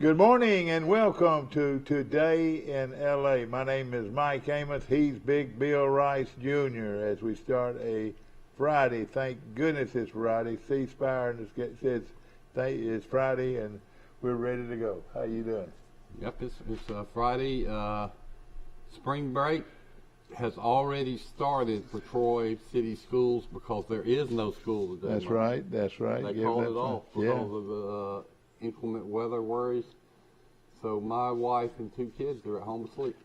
Good morning and welcome to Today in L.A. My name is Mike Amos. He's Big Bill Rice Jr. as we start a Friday. Thank goodness it's Friday. Ceasefire and it says it's Friday and we're ready to go. How you doing? Yep, it's Friday. Spring break has already started for Troy City Schools because there is no school today. That's right. That's right. They called it off because of the inclement weather worries. So my wife and 2 kids are at home asleep.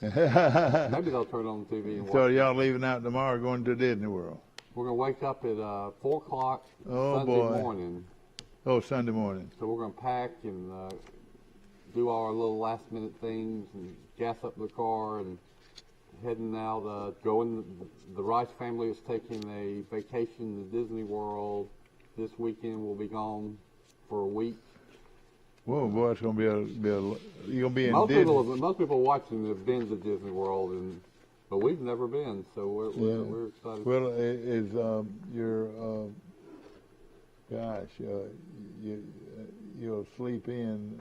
Maybe they'll turn on the TV and watch. So y'all leaving out tomorrow going to Disney World? We're going to wake up at 4 o'clock Sunday morning. Oh, Sunday morning. So we're going to pack and do our little last minute things and gas up the car and heading out. The Rice family is taking a vacation to Disney World this weekend. We'll be gone for a week. Whoa, boy, it's going to be you're going to be in most Disney. Most people watching have been to Disney World, but we've never been, so we're excited. Well, is you'll sleep in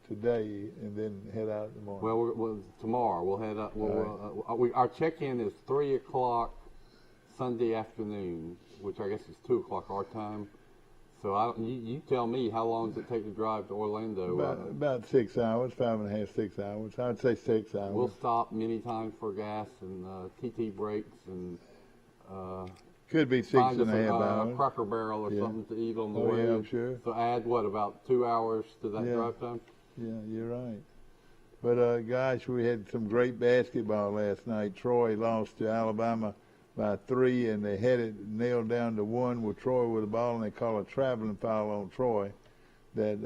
today and then head out in the morning? Well, tomorrow we'll head up. Our check-in is 3 o'clock Sunday afternoon, which I guess is 2 o'clock our time. So you tell me, how long does it take to drive to Orlando? About 6 hours, 5.5, 6 hours. I'd say 6 hours. We'll stop many times for gas and TT breaks and could be 6.5 hours. Cracker Barrel or something to eat on the way. Yeah, I'm sure. So add about 2 hours to that drive time? Yeah, you're right. But gosh, we had some great basketball last night. Troy lost to Alabama by 3, and they had it nailed down to 1 with Troy with the ball, and they call a traveling foul on Troy. And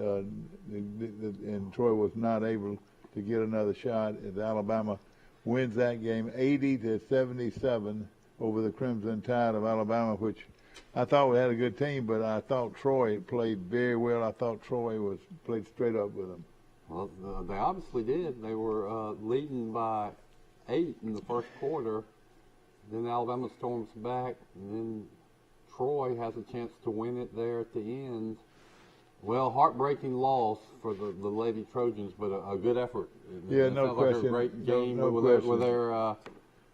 Troy was not able to get another shot as Alabama wins that game 80-77 over the Crimson Tide of Alabama, which I thought we had a good team, but I thought Troy played very well. I thought Troy played straight up with them. Well, they obviously did. They were leading by 8 in the first quarter. Then Alabama storms back, and then Troy has a chance to win it there at the end. Well, heartbreaking loss for the Lady Trojans, but a good effort. Yeah, no question. Like a great game. No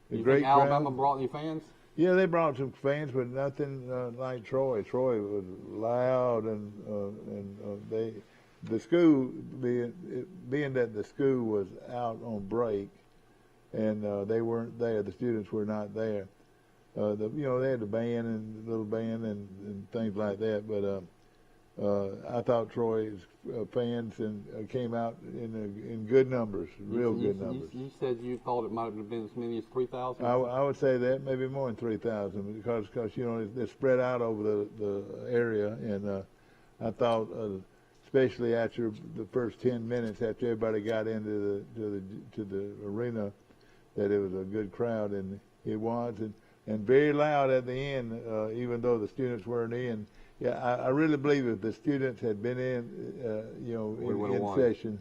You think Alabama brought any fans? Yeah, they brought some fans, but nothing like Troy. Troy was loud, and the school being that the school was out on break. And they weren't there. The students were not there. They had the band and little band and things like that. But I thought Troy's fans came out in good numbers, good numbers. You said you thought it might have been as many as 3,000. I would say that, maybe more than 3,000, because they're spread out over the area, and I thought. Especially after the first 10 minutes, after everybody got into the arena, that it was a good crowd, and it was, and very loud at the end, even though the students weren't in. Yeah, I really believe if the students had been in session,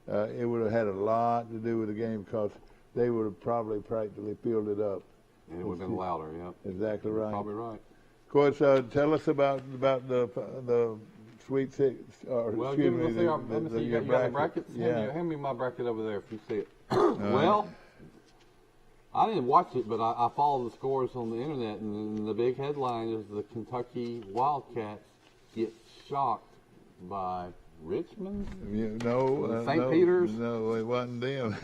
it would have had a lot to do with the game, because they would have probably practically filled it up. And it would have been louder, yeah. Exactly right. Probably right. Of course, tell us about the Sweet Six, let me see, you got the brackets? Yeah. Hand me my bracket over there if you see it. Well, I didn't watch it, but I follow the scores on the internet, and the big headline is the Kentucky Wildcats get shocked by Richmond? St. Peter's? No, it wasn't them.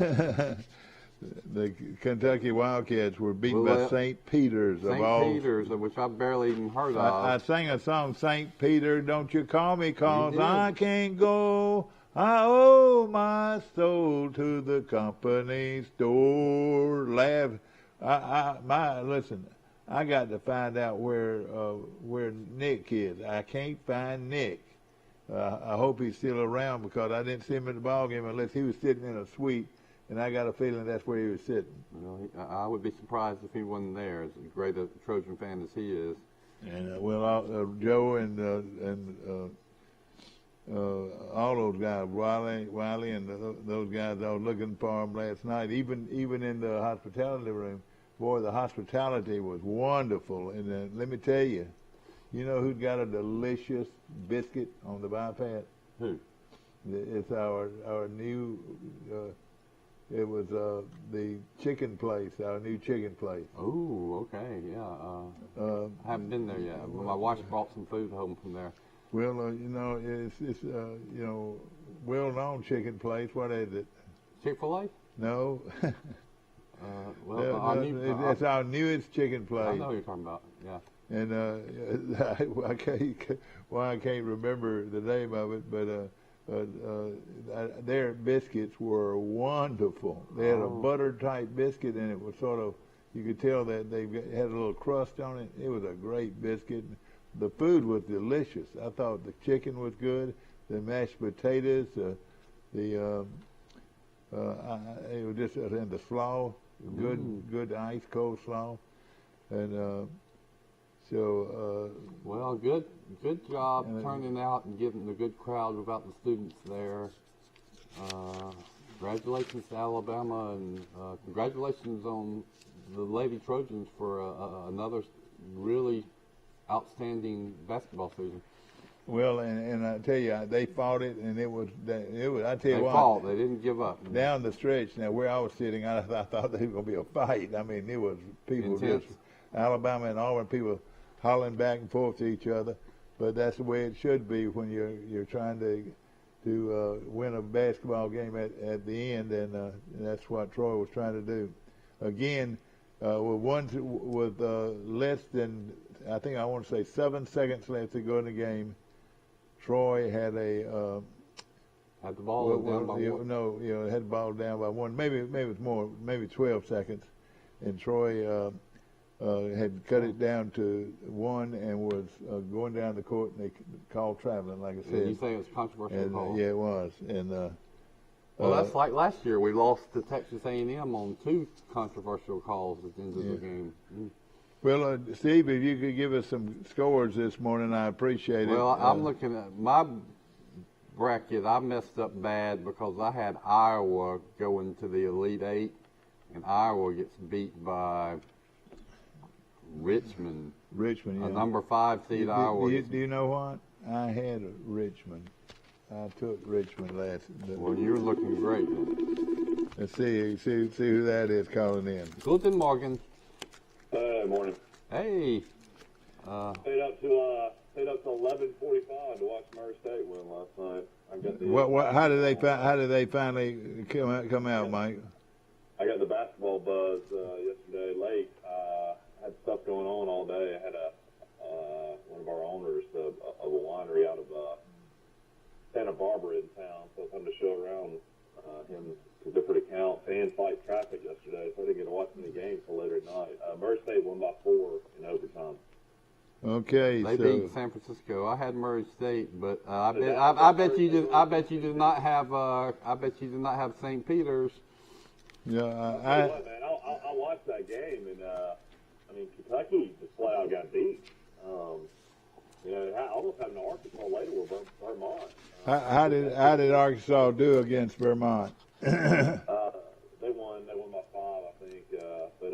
The Kentucky Wildcats were beaten by St. Peter's. St. Peter's, which I barely even heard of. I sang a song, St. Peter, don't you call me, 'cause I can't go. I owe my soul to the company store. Listen, I got to find out where Nick is. I can't find Nick. I hope he's still around, because I didn't see him at the ball game unless he was sitting in a suite. And I got a feeling that's where he was sitting. Well, I would be surprised if he wasn't there, as great a Trojan fan as he is. And Joe and all those guys, Wiley, and those guys, I was looking for him last night. Even in the hospitality room, boy, the hospitality was wonderful. And let me tell you, you know who's got a delicious biscuit on the bypass? Who? It's our new. It was the chicken place, our new chicken place. Oh, okay, yeah. I haven't been there yet. My wife brought some food home from there. Well, you know, it's you know, well-known chicken place. What is it? Chick-fil-A? No. It's our newest chicken place. I know what you're talking about. Yeah. And I can't remember the name of it, but their biscuits were wonderful. They had a butter type biscuit, and it was sort of, you could tell that they had a little crust on it. It was a great biscuit. The food was delicious. I thought the chicken was good, the mashed potatoes, it was just, and the slaw, good ice cold slaw, and well, good job turning out and getting a good crowd without the students there. Congratulations to Alabama, and congratulations on the Lady Trojans for another really outstanding basketball season. Well, and I tell you, they fought it, and it was. I tell you what, they fought. They didn't give up. Down the stretch, now where I was sitting, I thought there was going to be a fight. I mean, it was people intense. Just Alabama and Auburn people hollering back and forth to each other, but that's the way it should be when you're trying to win a basketball game at the end, and that's what Troy was trying to do. Again, with less than, I think I want to say 7 seconds left to go in the game, Troy had had the ball down by one. No, had the ball down by one. Maybe it was more, maybe 12 seconds, and Troy had cut it down to one and was going down the court, and they called traveling, like I said. You say it was a controversial call? Yeah, it was. And well, that's like last year. We lost to Texas A&M on 2 controversial calls at the end of the game. Well, Steve, if you could give us some scores this morning, I appreciate it. Well, I'm looking at my bracket. I messed up bad because I had Iowa going to the Elite Eight, and Iowa gets beat by Richmond. Richmond, yeah. A number 5 seed Iowa. Do you know what? I had Richmond. I took Richmond last. Well, you're looking great. Let's see who that is calling in. Guten Morgen. Morning. Hey. Stayed up to 11:45 to watch Murray State win last night. I got the. How did they finally come out, Mike? I got the basketball buzz yesterday late. Had stuff going on all day. I had one of our owners of a winery out of Santa Barbara in town, so I was having to show around him some different accounts and fight traffic yesterday, so I didn't get to watch any games till later at night. Murray State won by 4 in overtime. Okay, they beat San Francisco. I had Murray State, but I bet you did not have St. Peter's. Yeah, I watched that game, and I mean, Kentucky just flat out got beat. I almost had an Arkansas later with Vermont. How did Arkansas do against Vermont? They won by 5, I think. But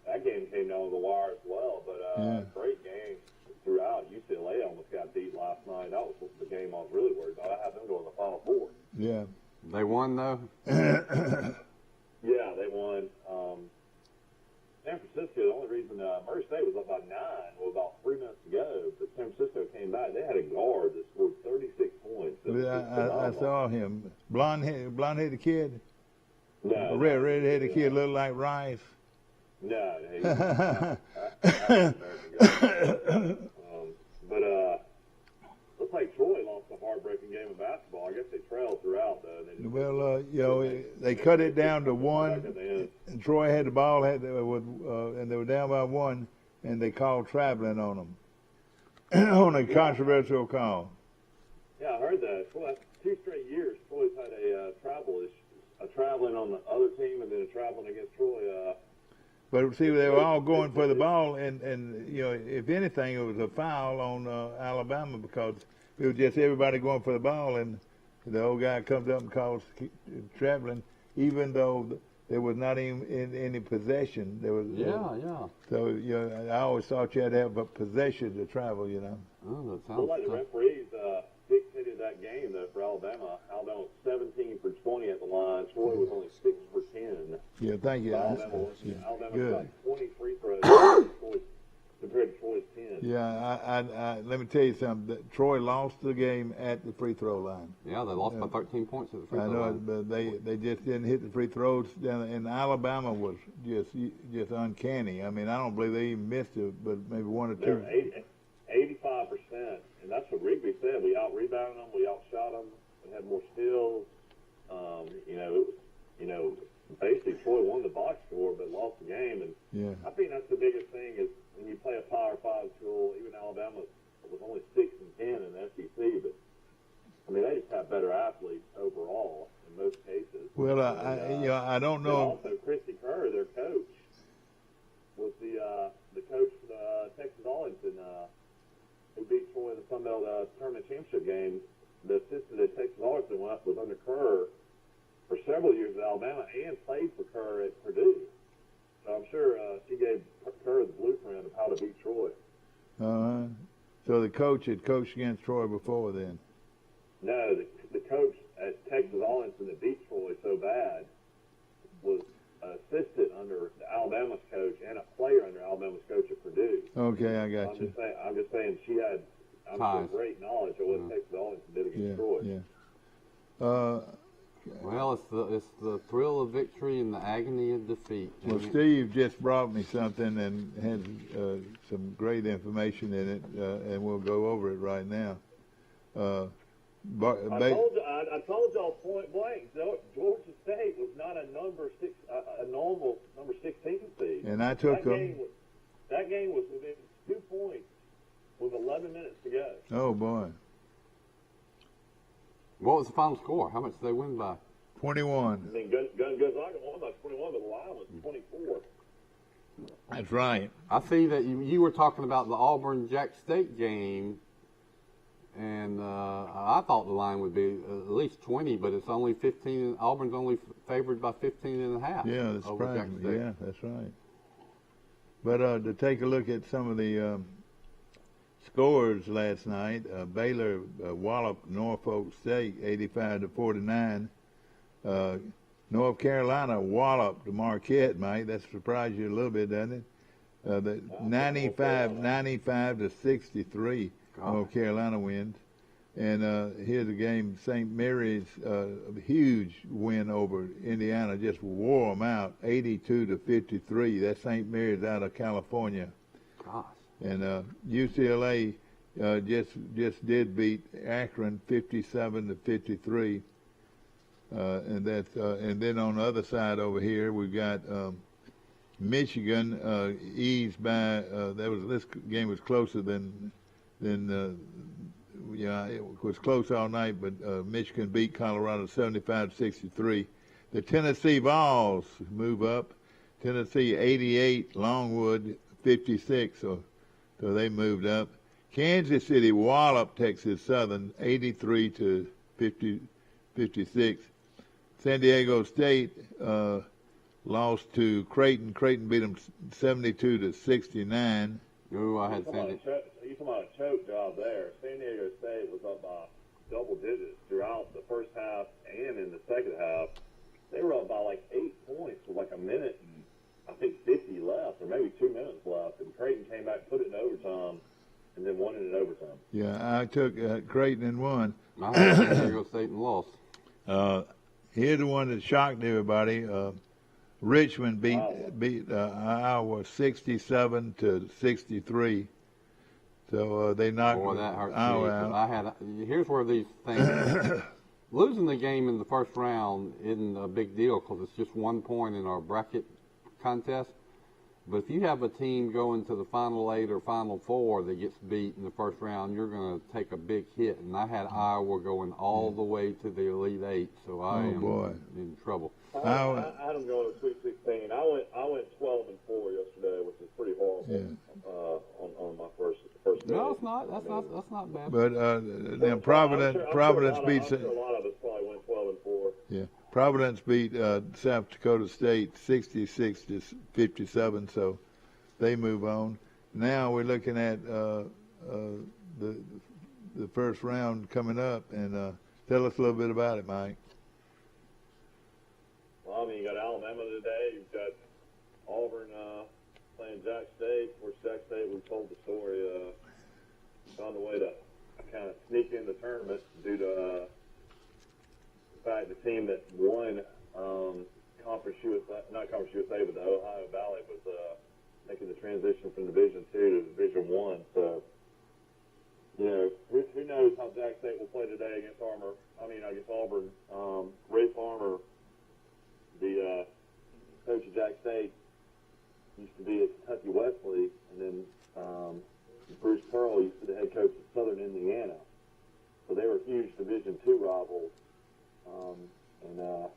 that game came down to the wire as well. But great game throughout. UCLA almost got beat last night. That was the game I was really worried about. I had them going to the Final Four. Yeah. They won though. Yeah, they won. San Francisco, the only reason Murray State was up by 9 with about 3 minutes to go, but San Francisco came back. They had a guard that scored 36 points. I saw him. Blonde-headed kid? No. Red-headed kid looked like Rice? No. He's American guy. But looks like Troy lost a heartbreaking game of basketball. I guess they trailed throughout, though. Well, they cut it down to 1. And Troy had the ball, and they were down by 1, and they called traveling on them on a controversial call. Yeah, I heard that. Well, that's 2 straight years. Troy's had a traveling on the other team, and then a traveling against Troy. But see, they were all going for the ball, and if anything, it was a foul on Alabama because it was just everybody going for the ball, and the old guy comes up and calls traveling, even though there was not even any possession. There was. Yeah. So I always thought you had to have a possession to travel. Oh, that sounds. Well, like the referees dictated that game, though, for Alabama. Alabama was 17 for 20 at the line. Troy was only 6 for 10. Yeah, thank you. Alabama Good. got 20 free throws compared to Troy's 10. Yeah, I let me tell you something. Troy lost the game at the free throw line. Yeah, they lost by 13 points at the free I throw know line. it, but they just didn't hit the free throws down. And Alabama was just uncanny. I mean, I don't believe they even missed it, but maybe one or They two. were 85%, and that's what Rigby said. We out-rebounded them, we outshot them, we had more steals. Basically Troy won the box score but lost the game. And Yeah. I think that's the biggest thing is when you play a Power 5 school, even Alabama was only 6 and 10 in the SEC, but I mean, they just have better athletes overall in most cases. Well, I don't And know. also, Christy Kerr, their coach, was the coach for Texas Arlington, who beat Troy in the Sun Belt Tournament Championship game. The assistant at Texas Arlington was under Kerr for several years at Alabama and played for Kerr at Purdue. So I'm sure she gave Kerr the blueprint of how to beat Troy. So the coach had coached against Troy before then. No, the coach at Texas Arlington that beat Troy so bad was an assistant under Alabama's coach and a player under Alabama's coach at Purdue. Okay, I got you. I'm just saying she had great knowledge of what Texas Arlington did against Troy. Yeah. Well, it's the thrill of victory and the agony of defeat. Well, Steve just brought me something and had some great information in it, and we'll go over it right now. I told y'all point blank, Georgia State was not a normal number 16 seed. And I took them. That game was within 2 points with 11 minutes to go. Oh boy. What was the final score? How much did they win by? 21. I mean, Gonzaga won by 21, but the line was 24. That's right. I see that you were talking about the Auburn-Jack State game, and I thought the line would be at least 20, but it's only 15. Auburn's only favored by 15 and a half. Yeah, that's over Jack right. State. Yeah, that's right. But to take a look at some of the scores last night, Baylor walloped Norfolk State 85-49. North Carolina walloped Marquette, Mike. That surprised you a little bit, doesn't it? 95 to 63. North Carolina wins. And here's the game. St. Mary's, huge win over Indiana, just wore them out, 82-53. That's St. Mary's out of California. Gosh. And UCLA just did beat Akron 57-53. And that's and then on the other side over here we've got Michigan eased by. This game was closer than it was close all night, but Michigan beat Colorado 75-63. The Tennessee Vols move up. Tennessee 88, Longwood 56, so they moved up. Kansas City walloped Texas Southern 83-56. San Diego State lost to Creighton. Creighton beat them 72-69. Ooh, I had You Sandy. talking about a choke job there. San Diego State was up by double digits throughout the first half and in the second half. They were up by like 8 points with like a minute and I think 50 left, or maybe 2 minutes left. And Creighton came back, put it in overtime, and then won it in overtime. Yeah, I took Creighton and won. I had San Diego State and lost. Here's the one that shocked everybody. Richmond beat Iowa 67-63. So they knocked Boy, that hurt Iowa me. out. Here's where these things. Losing the game in the first round isn't a big deal because it's just 1 point in our bracket contest. But if you have a team going to the Final 8 or Final 4 that gets beat in the first round, you're going to take a big hit. And I had Iowa going all the way to the Elite 8, so I am in trouble. I had them going to Sweet 16. I went 12-4 yesterday, which is pretty horrible on my first day. No, it's not. That's not bad. But then Providence beat. I'm sure a lot of us probably went 12-4. Yeah, Providence beat South Dakota State 66-57, so they move on. Now we're looking at the the first round coming up, and tell us a little bit about it, Mike. Well, I mean, you got Alabama today. You've got Auburn playing Jack State. Of course, Jack State, we told the story, found a way to kind of sneak in the tournament due to the fact the team that won Conference USA, not Conference USA, but the Ohio Valley was making the transition from Division II to Division I. So, you know, who knows how Jack State will play today against Auburn. Ray Farmer, the coach of Jack State, used to be at Kentucky Wesley, and then Bruce Pearl used to be the head coach of Southern Indiana. So they were huge Division II rivals.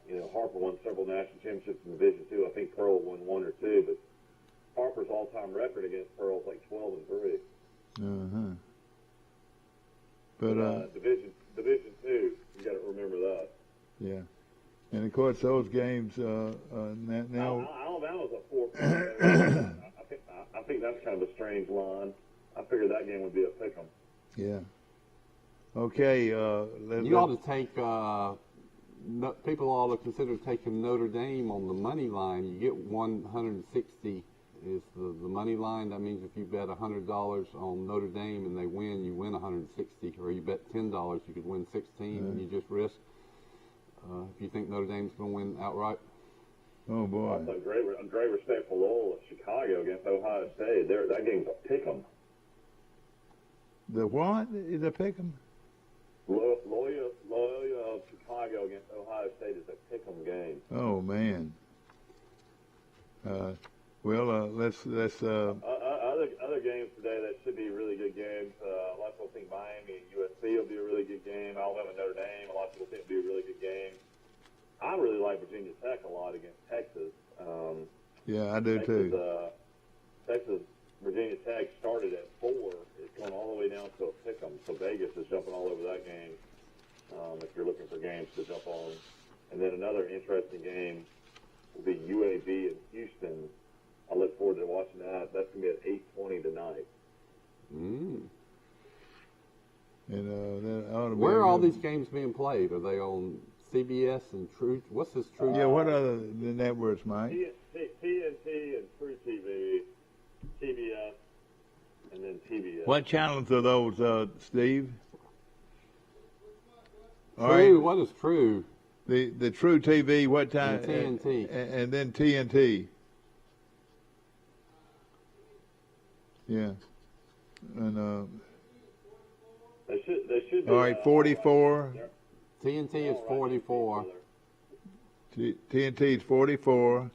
You know, Harper won several national championships in Division II. I think Pearl won one or two, but Harper's all-time record against Pearl is like 12-3. Uh-huh. But Division II, you got to remember that. Yeah, and of course those games now. Alabama's a 4-point. I think that's kind of a strange line. I figured that game would be a pick'em. Yeah. Okay. You ought to take. People ought to consider taking Notre Dame on the money line. You get 160 is the money line. That means if you bet $100 on Notre Dame and they win, you win 160. Or you bet $10, you could win 16, and you just risk. If you think Notre Dame's going to win outright. Oh boy. Also, great respect for Loyola Chicago against Ohio State. That game's a pick'em. The what is a pick'em? Loyola of Chicago against Ohio State is a pick'em game. Oh man. Well, let's. Other games today that should be really good games. A lot of people think Miami and USC will be a really good game. Alabama and Notre Dame. A lot of people think it'll be a really good game. I really like Virginia Tech a lot against Texas. Yeah, I do too. Texas, Virginia Tech started at 4. It's going all the way down to a pick'em. So Vegas is jumping all over that game. If you're looking for games to jump on, and then another interesting game will be UAB in Houston. I look forward to watching that. That's going to be at 8:20 tonight. And that ought to be Where are all these games being played? Are they on CBS and True? What's this True? Yeah, what other the networks, Mike? TNT and True TV, TBS, and then TBS. What channels are those, Steve? All True. right. What is True? The True TV. What time? And TNT. And then TNT. Yeah. And They should be, all right, 44. TNT is 44. TNT is 44.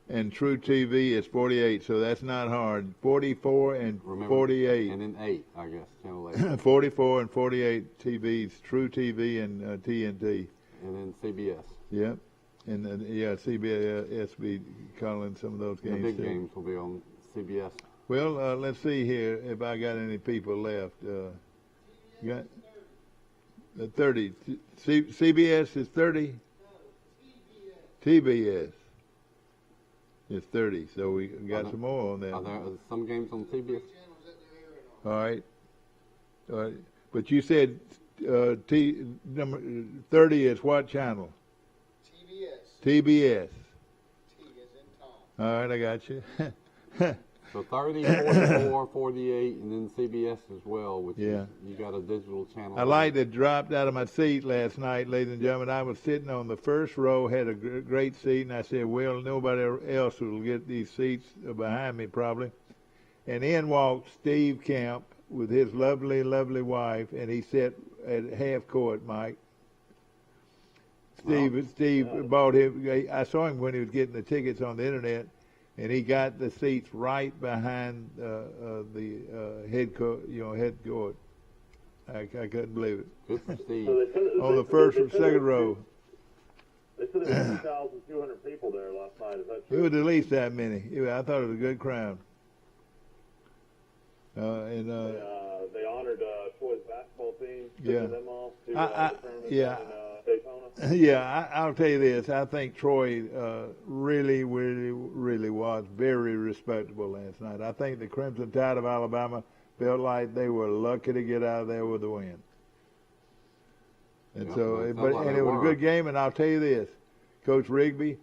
And True TV is 48, so that's not hard. 44 and Remember, 48. And then 8, I guess, channel 8. 44 and 48 TVs, True TV and TNT. And then CBS. Yep. And CBS be calling some of those The games big too. games will be on CBS. Well, let's see here if I got any people left. Got 30. CBS is 30? TBS is 30. So we got some more on that. Are there some games on CBS? All right. But you said number 30 is what channel? TBS. T is in Tom. All right, I got you. So 30, 44, 48, and then CBS as well, which Yeah. is, you got a digital channel. I light that dropped out of my seat last night, ladies and gentlemen. I was sitting on the first row, had a great seat, and I said, well, nobody else will get these seats behind me probably. And in walked Steve Kemp with his lovely, lovely wife, and he sat at half court, Mike. Steve bought him. I saw him when he was getting the tickets on the internet, and he got the seats right behind the head court. Head court. I couldn't believe it. Good for Steve. On the first and second row. They said there were 2,200 people there last night. Is that It true? was at least that many. I thought it was a good crowd. They honored Troy's basketball team, Yeah. sending them off to I- the tournament yeah. in Daytona. Yeah, I'll tell you this. I think Troy really, really, really was very respectable last night. I think the Crimson Tide of Alabama felt like they were lucky to get out of there with a win. And Yeah, so, well, it but sounds like and they it was a were. good game. And I'll tell you this, Coach Rigby,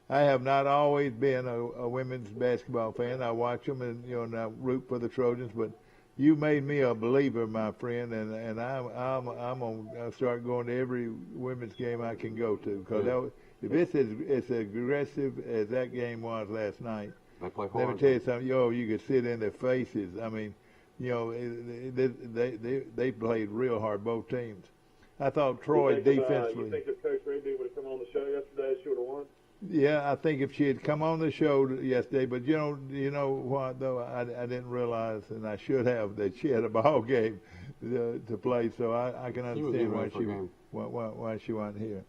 I have not always been a women's basketball fan. I watch them and and I root for the Trojans, but you made me a believer, my friend, and I'm gonna start going to every women's game I can go to because if it's as aggressive as that game was last night, They play let me hard. tell you something. You could see it in their faces. I mean, they played real hard, both teams. I thought Troy you defensively. think if Coach Rigby would have come on the show yesterday, she would have won? Yeah, I think if she had come on the show yesterday, but you know what though, I didn't realize, and I should have, that she had a ball game to play. So I can She was understand in why there for a game. why she wasn't here.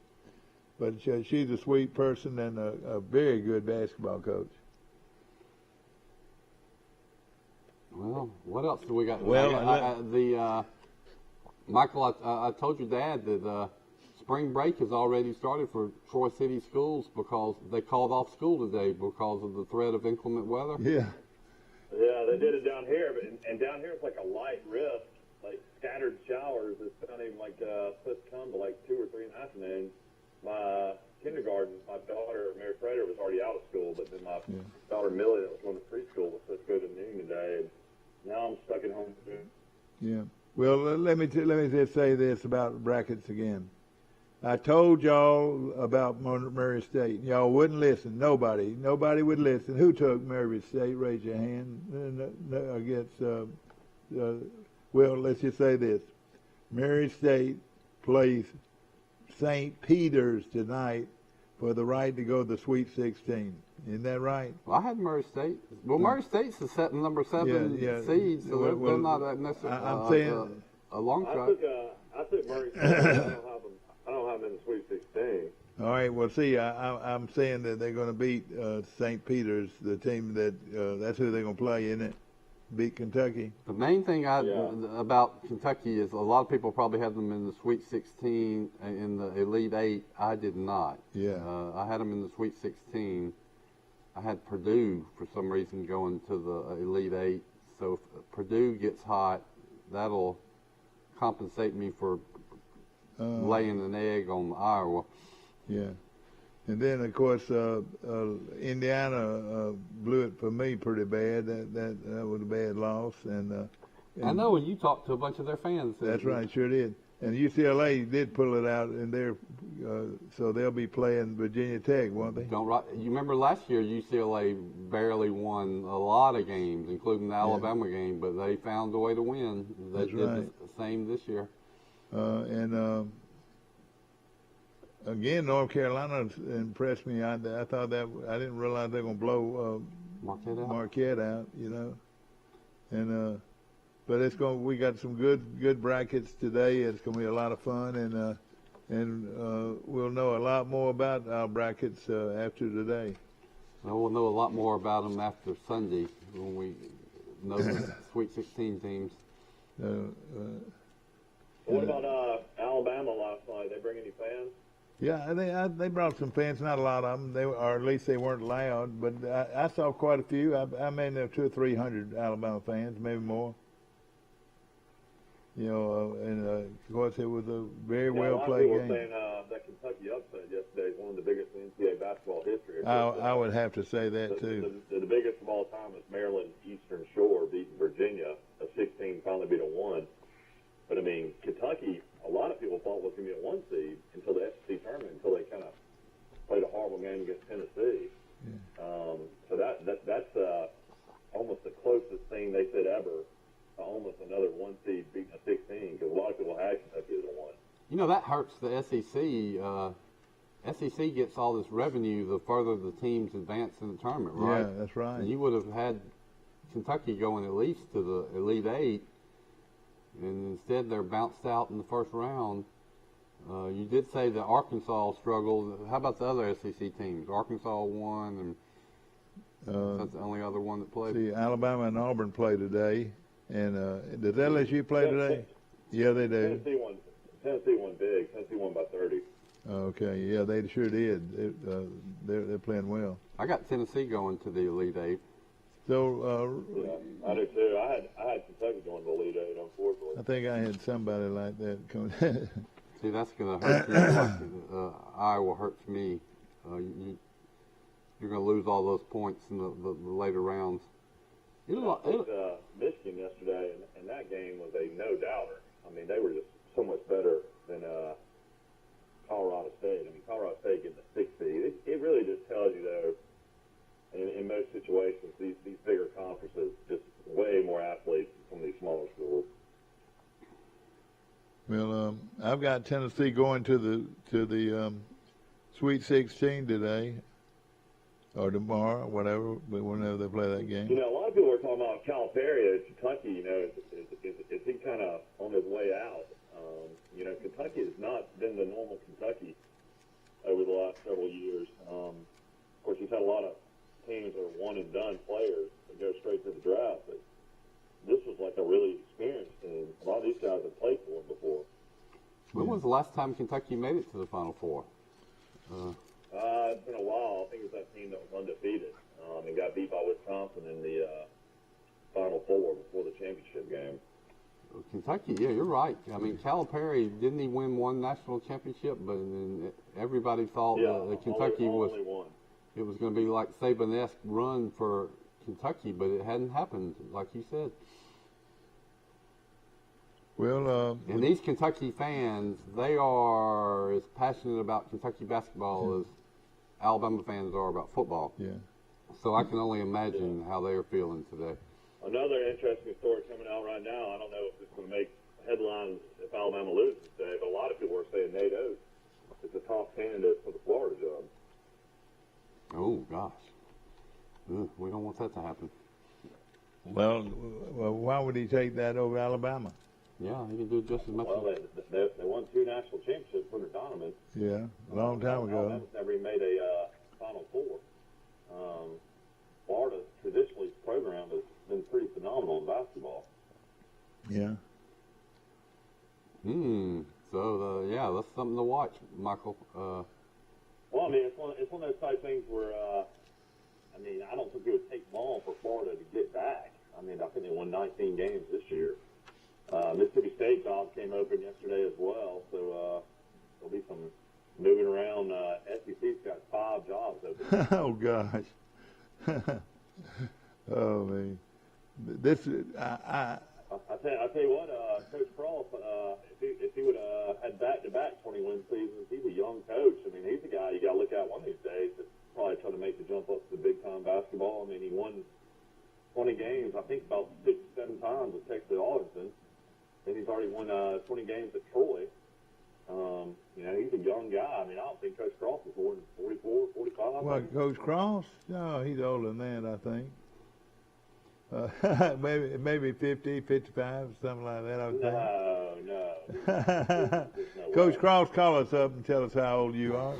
But she's a sweet person and a very good basketball coach. Well, what else do we got? Well, Michael, I told your dad that spring break has already started for Troy City schools because they called off school today because of the threat of inclement weather. Yeah. Yeah, they did it down here, and down here it's like a light rift, like scattered showers. It's not even like supposed to come to like 2 or 3 in the afternoon. My kindergarten, my daughter Mary Frater was already out of school, but then my daughter Millie, that was going to preschool, was supposed to go to noon today. And now I'm stuck at home too. Yeah. Well, let me just say this about brackets again. I told y'all about Murray State. Y'all wouldn't listen. Nobody would listen. Who took Murray State? Raise your hand. Against. Well, let's just say this: Murray State plays St. Peter's tonight for the right to go to the Sweet 16. Isn't that right? Well, I had Murray State. Well, Murray State's the number 7 seed, so they're not that necessarily I'm saying a long shot. I took Murray State. I don't have them in the Sweet 16. All right. Well, see, I'm saying that they're going to beat St. Peter's, the team that's who they're going to play, isn't it? Beat Kentucky. The main thing about Kentucky is a lot of people probably have them in the Sweet 16 in the Elite 8. I did not. Yeah. I had them in the Sweet 16. I had Purdue for some reason going to the Elite 8. So if Purdue gets hot, that'll compensate me for laying an egg on Iowa. Yeah. And then, of course, Indiana blew it for me pretty bad. That was a bad loss. And I know, and you talked to a bunch of their fans. That's right, sure did. And UCLA did pull it out in there, so they'll be playing Virginia Tech, won't they? You remember last year UCLA barely won a lot of games, including the Alabama game, but they found a way to win. They did the same this year. Again, North Carolina impressed me. I thought that I didn't realize they were going to blow Marquette out, and but we got some good brackets today. It's going to be a lot of fun, and we'll know a lot more about our brackets after today. Well, we'll know a lot more about them after Sunday when we know the Sweet 16 teams. What about Alabama last night? They bring any fans? Yeah, they brought some fans, not a lot of them, or at least they weren't loud, but I saw quite a few. I mean, there were 200 or 300 Alabama fans, maybe more. And of course it was a very well played game. A lot of people were saying that Kentucky upset yesterday is one of the biggest in NCAA basketball history. I would have to say that too. The biggest of all time is Maryland Eastern Shore beating Virginia, a 16 finally beat a 1. But I mean, Kentucky, a lot of people thought was going to be a 1 seed until the SEC tournament, until they kind of played a horrible game against Tennessee. Yeah. So that's almost the closest thing they said ever. Almost another 1 seed beating a 16, because a lot of people had Kentucky as a 1. That hurts the SEC. SEC gets all this revenue the further the teams advance in the tournament, right? Yeah, that's right. And you would have had Kentucky going at least to the Elite 8, and instead they're bounced out in the first round. You did say that Arkansas struggled. How about the other SEC teams? Arkansas won, and that's the only other one that played. See, Alabama and Auburn play today. And does LSU play today? Yeah, they do. Tennessee won big. Tennessee won by 30. Okay, yeah, they sure did. They're playing well. I got Tennessee going to the Elite 8. So Yeah, I do too. I had Kentucky going to the Elite Eight, unfortunately. I think I had somebody like that come. See, that's going to hurt you like Iowa hurts me. You're going to lose all those points in the later rounds. I picked Michigan yesterday, and that game was a no-doubter. I mean, they were just so much better than Colorado State. I mean, Colorado State getting the 6th seed. It really just tells you, though, in most situations, these bigger conferences, just way more athletes than some of these smaller schools. Well, I've got Tennessee going to the Sweet 16 today, or tomorrow, whatever, but whenever they play that game. You know, a lot of people are talking about Calipari at Kentucky. You know, is he kind of on his way out? You know, Kentucky has not been the normal Kentucky over the last several years. Of course, he's had a lot of teams that are one-and-done players that go straight to the draft, but this was like a really experienced team. A lot of these guys have played for him before. When was the last time Kentucky made it to the Final Four? It's been a while. I think it was that team that was undefeated and got beat by Wisconsin in the Final Four before the championship game. Kentucky, yeah, you're right. I mean, Calipari, didn't he win one national championship? But then everybody thought that Kentucky only one. It was going to be like Saban-esque run for Kentucky, but it hadn't happened, like you said. Well, and these Kentucky fans, they are as passionate about Kentucky basketball as Alabama fans are about football. Yeah. So I can only imagine how they are feeling today. Another interesting story coming out right now. I don't know if it's going to make headlines if Alabama loses today, but a lot of people are saying Nate Oates is the top candidate for the Florida job. Oh, gosh. We don't want that to happen. Well, why would he take that over Alabama? Yeah, he can do just as much. Well, they won 2 national championships under Donovan. Yeah, a long time ago. Alabama's never even made a Final Four. Florida, traditionally, its program has been pretty phenomenal in basketball. Yeah. So, yeah, that's something to watch, Michael. Well, I mean, it's one of those type things where, I mean, I don't think it would take long for Florida to get back. I mean, I think they won 19 games this year. Mississippi State job came open yesterday as well, so there'll be some moving around. SEC's got 5 jobs open. Oh gosh. Oh man. This I tell you what, Coach Cross, if he would have had back-to-back 20-win seasons, he's a young coach. I mean, he's a guy you got to look at one of these days that's probably trying to make the jump up to big-time basketball. I mean, he won 20 games, I think, about 6 or 7 times with Texas Arlington. And he's already won 20 games at Troy. You know, he's a young guy. I mean, I don't think Coach Cross is more than 44, 45. What, Coach Cross? No, he's older than that, I think. Maybe 50, 55, something like that, I would think. No. Coach Cross, call us up and tell us how old you are.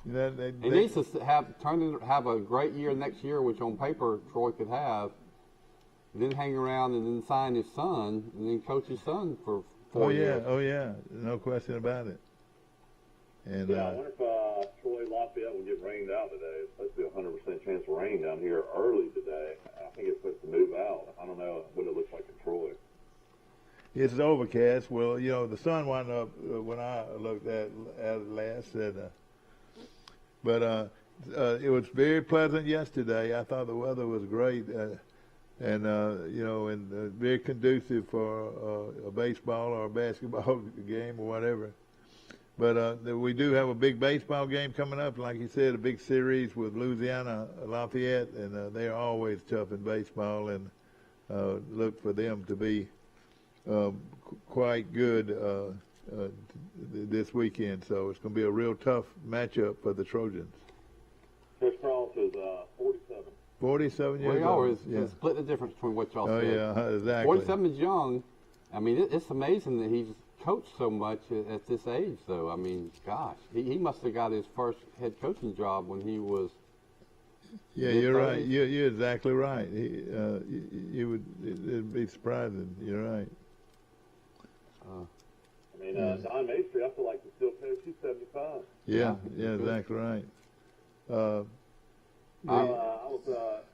He needs to have a great year next year, which on paper Troy could have. Then hang around and then sign his son, and then coach his son for 4 years. Oh yeah, no question about it. And I wonder if Troy Lafayette will get rained out today. It's supposed to be a 100% chance of rain down here early today. I think it's supposed to move out. I don't know what it looks like in Troy. It's overcast. Well, you know, the sun went up when I looked at it last. But it was very pleasant yesterday. I thought the weather was great. And you know, and very conducive for a baseball or a basketball game or whatever. But we do have a big baseball game coming up, like you said, a big series with Louisiana Lafayette, and they are always tough in baseball, and look for them to be quite good this weekend. So it's going to be a real tough matchup for the Trojans. Chris Cross is 47. 47 years well, old. Yeah. Split the difference between what y'all said. Oh, yeah, exactly. 47 is young. I mean, it's amazing that he's coached so much at this age, though. I mean, gosh, he must have got his first head coaching job when he was. Yeah, you're right. You're exactly right. It'd be surprising. You're right. I mean, Don Maestri, I feel like he's still coach. He's 75. Yeah, exactly right. I was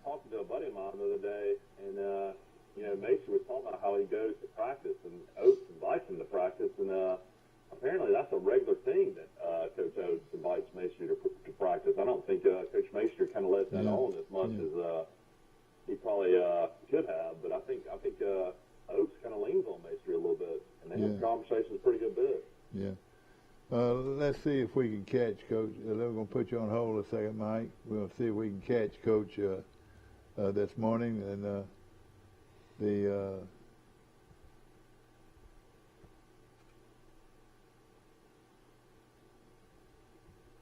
talking to a buddy of mine the other day, and Mason was talking about how he goes to practice, and Oates invites him to practice, and apparently that's a regular thing that Coach Oates invites Mason to practice. I don't think Coach Mason kind of let that on as much as he probably could have, but I think Oates kind of leans on Mason a little bit, and they have conversations a pretty good bit. Yeah. Let's see if we can catch Coach. We're going to put you on hold a second, Mike. We're going to see if we can catch Coach this morning. And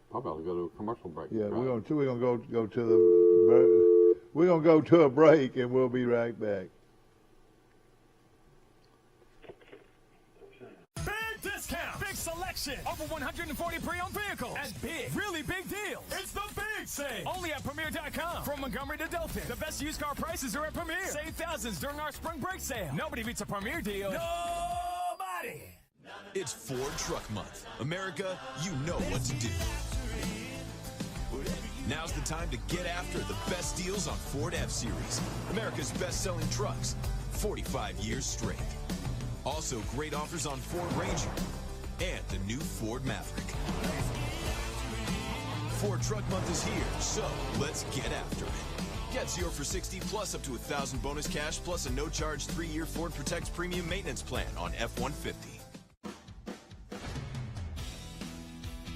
Probably ought to go to a commercial break. yeah, right? we're going to go to we're going to go to a break, and we'll be right back. Big selection. Over 140 pre-owned vehicles. And big, really big deals. It's the big sale. Only at Premier.com. From Montgomery to Dothan. The best used car prices are at Premier. Save thousands during our spring break sale. Nobody beats a Premier deal. Nobody. It's Ford Truck Month. America, you know what to do. Now's the time to get after the best deals on Ford F-Series. America's best-selling trucks. 45 years straight. Also, great offers on Ford Ranger and the new Ford Maverick. Ford Truck Month is here, so let's get after it. Get 0 for 60 plus up to $1,000 bonus cash plus a no-charge 3-year Ford Protect Premium Maintenance Plan on F-150.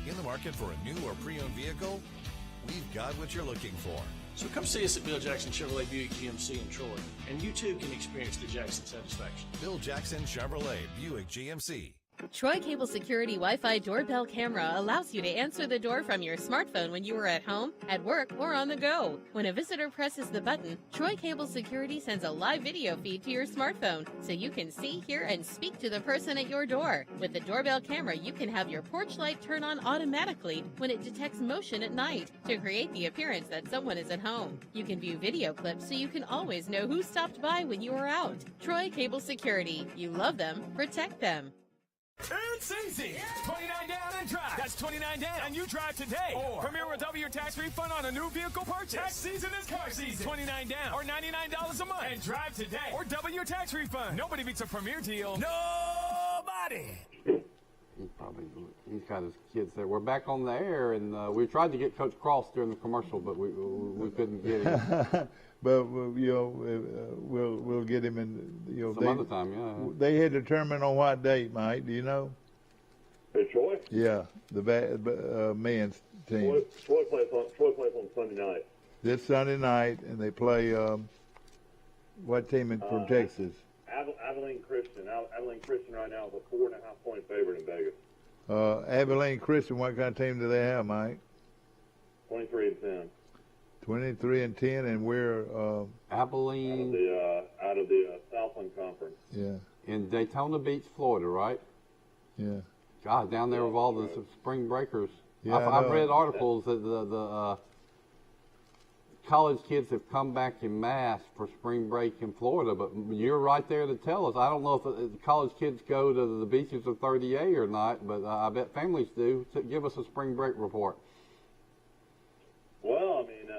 In the market for a new or pre-owned vehicle? We've got what you're looking for. So come see us at Bill Jackson Chevrolet Buick GMC in Troy, and you too can experience the Jackson satisfaction. Bill Jackson Chevrolet Buick GMC. Troy Cable Security Wi-Fi doorbell camera allows you to answer the door from your smartphone when you are at home, at work, or on the go. When a visitor presses the button, Troy Cable Security sends a live video feed to your smartphone so you can see, hear, and speak to the person at your door. With the doorbell camera, you can have your porch light turn on automatically when it detects motion at night to create the appearance that someone is at home. You can view video clips so you can always know who stopped by when you are out. Troy Cable Security. You love them, protect them. It's easy. 29 down and drive. That's 29 down and you drive today. Or Premier will double your tax refund on a new vehicle purchase. Tax season is car season. 29 down or $99 a month and drive today or double your tax refund. Nobody beats a Premier deal. Nobody. He's got his kids there. We're back on the air, and we tried to get Coach Cross during the commercial, but we couldn't get him. But we'll get him in. Some other time, yeah. They had determined on what date, Mike? Do you know? Hey, Troy? Yeah, the men's team. Troy plays on Sunday night. This Sunday night, and they play what team from Texas? Abilene Christian. Abilene Christian right now is a 4.5-point favorite in Vegas. Abilene Christian, what kind of team do they have, Mike? 23-10. 23-10, and we're Abilene out of the Southland Conference. Yeah. In Daytona Beach, Florida, right? Yeah. God, down there with all the spring breakers. Yeah, I've read articles that the college kids have come back in mass for spring break in Florida, but you're right there to tell us. I don't know if the college kids go to the beaches of 30A or not, but I bet families do. Give us a spring break report. Well, I mean,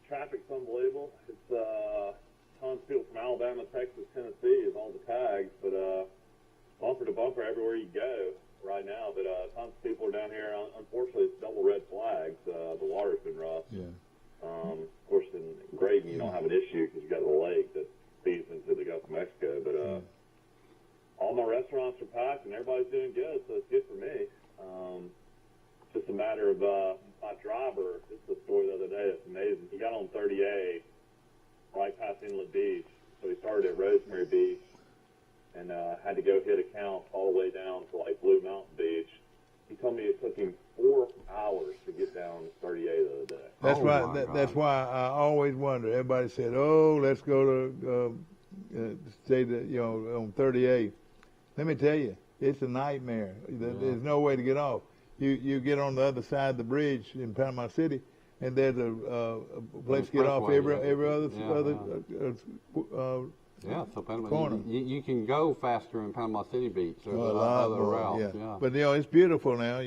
traffic's unbelievable. It's tons of people from Alabama, Texas, Tennessee is all the tags, but bumper to bumper everywhere you go right now. But tons of people are down here. Unfortunately, it's double red flags. The water's been rough. Yeah. Of course, in Graydon, you don't have an issue because you got the lake that feeds into the Gulf of Mexico. But all my restaurants are packed and everybody's doing good, so it's good for me. Just a matter of my driver. This is a story the other day that's amazing. He got on 30A right past Inlet Beach, so he started at Rosemary Beach and had to go hit accounts all the way down to like Blue Mountain Beach. He told me it took him 4 hours to get down 30A the other day. That's that's why I always wonder. Everybody said, "Oh, let's go to stay on 30A." Let me tell you, it's a nightmare. There's no way to get off. You get on the other side of the bridge in Panama City, and there's a place to get off every other Yeah, so Panama, corner. you can go faster in Panama City Beach. There's A lot other more, routes. yeah. But it's beautiful now.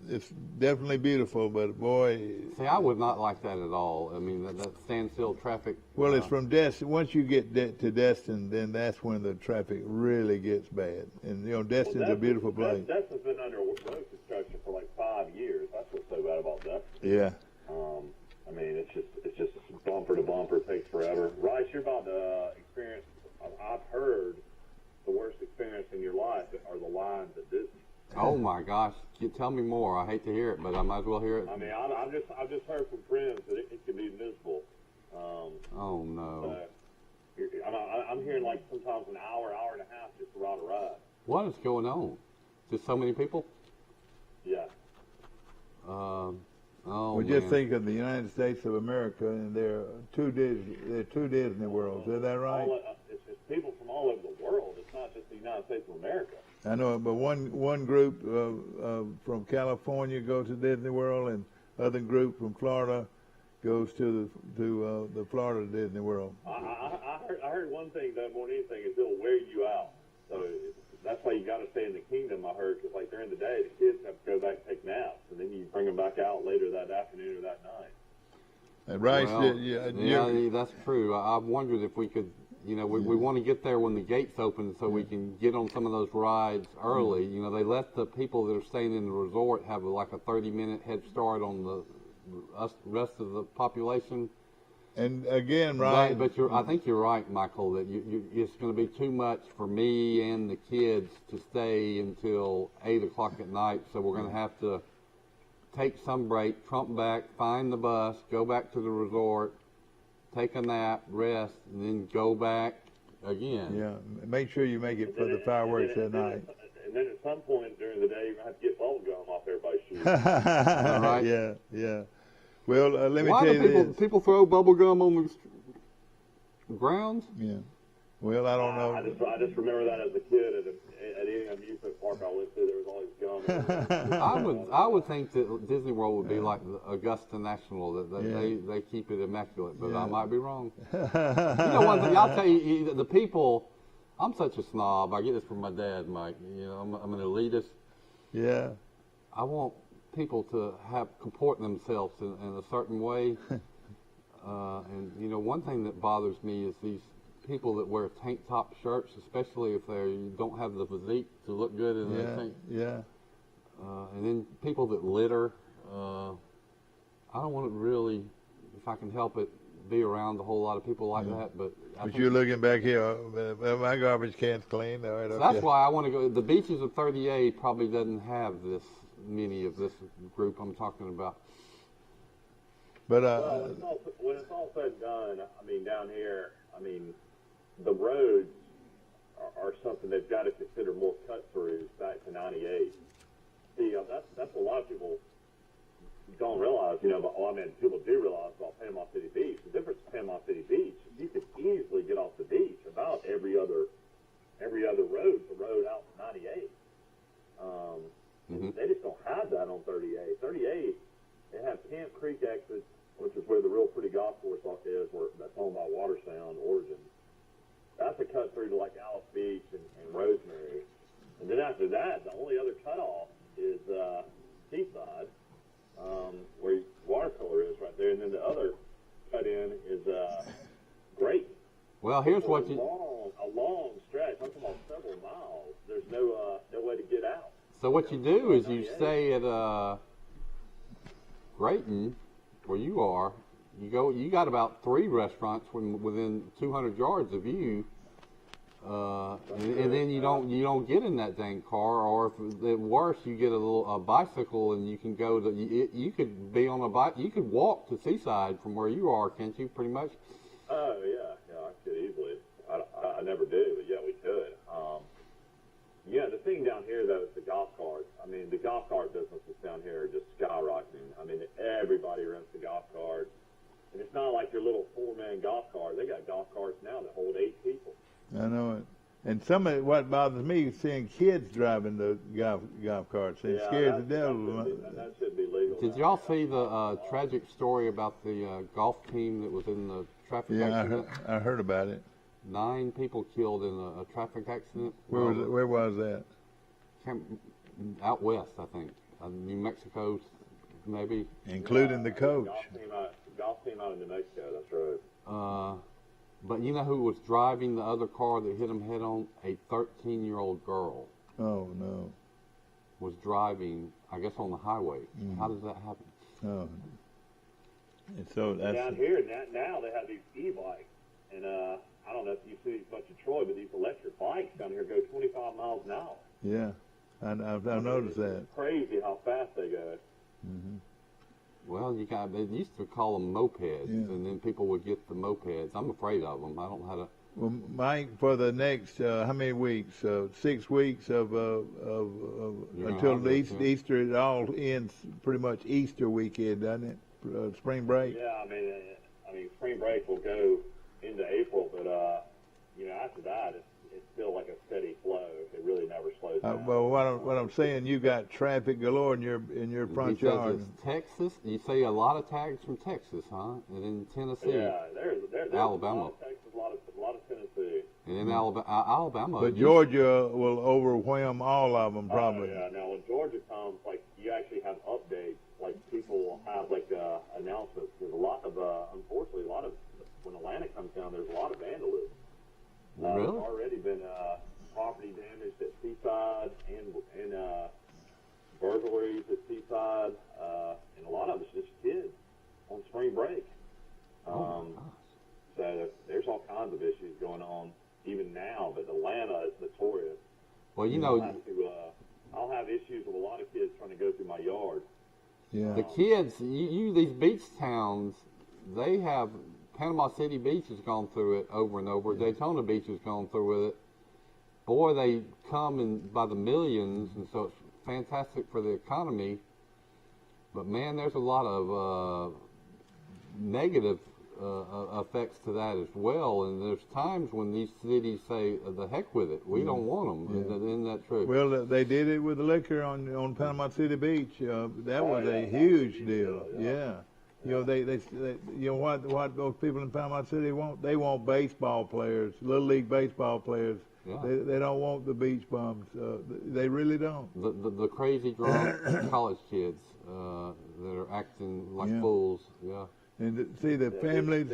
It's definitely beautiful. But boy, See, I would not like that at all. I mean, that standstill traffic. well, it's from Destin. Once you get to Destin, then that's when the traffic really gets bad. And Destin's a beautiful place. Destin's been under road construction for like 5 years. That's what's so bad about Destin. Yeah. I mean, it's just bumper to bumper. It takes forever. Rice, you're about to experience. I've heard the worst experience in your life are the lines at Disney. Oh my gosh! Tell me more. I hate to hear it, but I might as well hear it. I mean, I've just heard from friends that it can be miserable. Oh no! I'm hearing like sometimes an hour and a half just to ride a ride. What is going on? Just so many people? Yeah. Well, just think of the United States of America, and there are two Disney Worlds. Is that right? It's just people from all over the world. It's not just the United States of America. I know, but one group from California goes to Disney World, and other group from Florida goes to the Florida Disney World. I heard one thing that more than anything is it'll wear you out. So that's why you got to stay in the kingdom. I heard because like during the day the kids have to go back and take naps, and then you bring them back out later that afternoon or that night. Right? Well, yeah, that's true. I've wondered if we could. We want to get there when the gates open so we can get on some of those rides early. They let the people that are staying in the resort have like a 30-minute head start on the rest of the population. And again, right? But I think you're right, Michael, that it's going to be too much for me and the kids to stay until 8 o'clock at night. So we're going to have to take some break, trump back, find the bus, go back to the resort, take a nap, rest, and then go back again. Yeah, make sure you make it for the fireworks that night. And then at some point during the day, you're going to have to get bubble gum off everybody's shoes. All right? Yeah. Well, let me Why tell do you this. people throw bubble gum on the grounds? Yeah. Well, I don't know. I just remember that as a kid at any amusement park I went to, there was always gum. I would think that Disney World would be like the Augusta National, that they keep it immaculate, but I might be wrong. One thing I'll tell you, the people. I'm such a snob. I get this from my dad, Mike. I'm an elitist. Yeah. I want people to comport themselves in a certain way. And one thing that bothers me is these people that wear tank top shirts, especially if they don't have the physique to look good in their tank. Yeah. And then people that litter. I don't want to really, if I can help it, be around a whole lot of people like that. But you're looking back here. My garbage can's clean. All right, so that's why I want to go. The beaches of 38 probably doesn't have this many of this group I'm talking about. But when it's all said and done, I mean, down here, I mean, the roads are something they've got to consider more cut-throughs back to 98. See, that's a lot of people don't realize, but people do realize about Panama City Beach. The difference in Panama City Beach, you could easily get off the beach about every other road, the road out to 98. They just don't have that on 38. 38, they have Camp Creek exit, which is where the real pretty golf course is, that's owned by Water Sound Origin. That's a cut through to like Alice Beach and Rosemary. And then after that, the only other cutoff is Seaside, where Watercolor is right there. And then the other cut in is Great. Well, here's So what a long stretch. I'm talking about several miles. There's no way to get out. So what you do is you stay at Grayton, where you are. You got about 3 restaurants within 200 yards of you, and then you don't get in that dang car. Or if at worst, you get a bicycle and you can go to. You could be on a bike. You could walk to Seaside from where you are, can't you? Pretty much. Oh yeah, I could easily. I never do, but yeah, we could. Yeah, the thing down here though is the golf carts. I mean, the golf cart businesses down here are just skyrocketing. I mean, everybody rents the golf cart, and it's not like your little 4-man golf cart. They got golf carts now that hold 8 people. I know it. And what bothers me is seeing kids driving the golf carts. It scares the devil. That should be legal. Did y'all see the tragic story about the golf team that was in the traffic Yeah, accident? I heard about it. 9 people killed in a traffic accident. Where was that? Out west, I think. New Mexico, maybe. Including the coach. Golf team out of New Mexico, that's right. But you know who was driving the other car that hit him head on? A 13-year-old girl Oh, no. was driving, I guess, on the highway. How does that happen? Oh. And so that's... Down here, now they have these e-bikes. And I don't know if you see much of Troy, but these electric bikes down here go 25 miles an hour. Yeah, I've noticed that. It's crazy how fast they go. Mm-hmm. Well, they used to call them mopeds, Yeah. and then people would get the mopeds. I'm afraid of them. I don't know how to... Well, Mike, for the next how many weeks? 6 weeks of until Easter. It all ends pretty much Easter weekend, doesn't it? Spring break. Yeah, I mean, spring break will go into April, but after that, it's still like a steady flow. It really never slows down. Well, what I'm saying, you got traffic galore in your front He says yard. it's Texas. You say a lot of tags from Texas, huh? And then Tennessee. Yeah, there's Alabama. a lot of Texas, a lot of Tennessee. And then Alabama. But Georgia will overwhelm all of them probably. Yeah, now when Georgia comes, like you actually have updates. Like people will have like announcements. There's a lot of, unfortunately, when Atlanta comes down, there's a lot of vandalism. Really? There's already been property damage at Seaside and burglaries at Seaside, and a lot of it's just kids on spring break. So there's all kinds of issues going on even now, but Atlanta is notorious. Well, I'll have issues with a lot of kids trying to go through my yard. Yeah. The kids, these beach towns, they have... Panama City Beach has gone through it over and over. Daytona Beach has gone through with it. Boy, they come in by the millions, and so it's fantastic for the economy. But man, there's a lot of negative effects to that as well. And there's times when these cities say, "The heck with it, we don't want them." Yeah. Isn't that true? Well, they did it with the liquor on Panama City Beach. That was a huge deal. Yeah. What those people in Panama City want? They want baseball players, little league baseball players. Yeah. They don't want the beach bums. They really don't. The crazy drunk college kids that are acting like fools. Yeah. And see the families,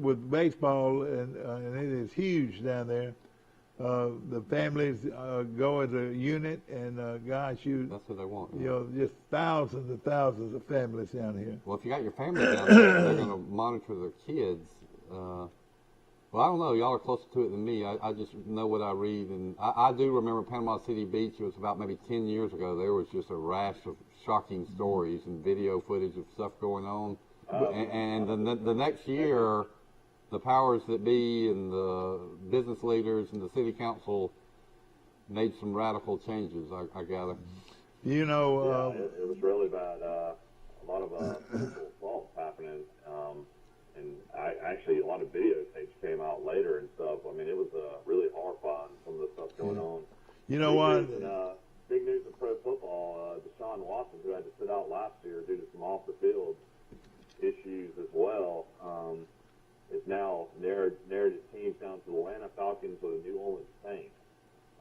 with baseball, and it is huge down there. The families go as a unit, and gosh, that's what they want. Just thousands and thousands of families down here. Well, if you got your family down there, they're going to monitor their kids. Well, I don't know. Y'all are closer to it than me. I just know what I read, and I do remember Panama City Beach. It was about maybe 10 years ago. There was just a rash of shocking stories and video footage of stuff going on. And the next year, the powers that be and the business leaders and the city council made some radical changes, I gather. You know... it was really bad. A lot of physical assaults happening. And actually, a lot of videotapes came out later and stuff. I mean, it was really horrifying, some of the stuff going on. You know what? Big news in pro football, Deshaun Watson, who had to sit out last year due to some off-the-field issues as well, is now narrowed his teams down to the Atlanta Falcons or the New Orleans Saints.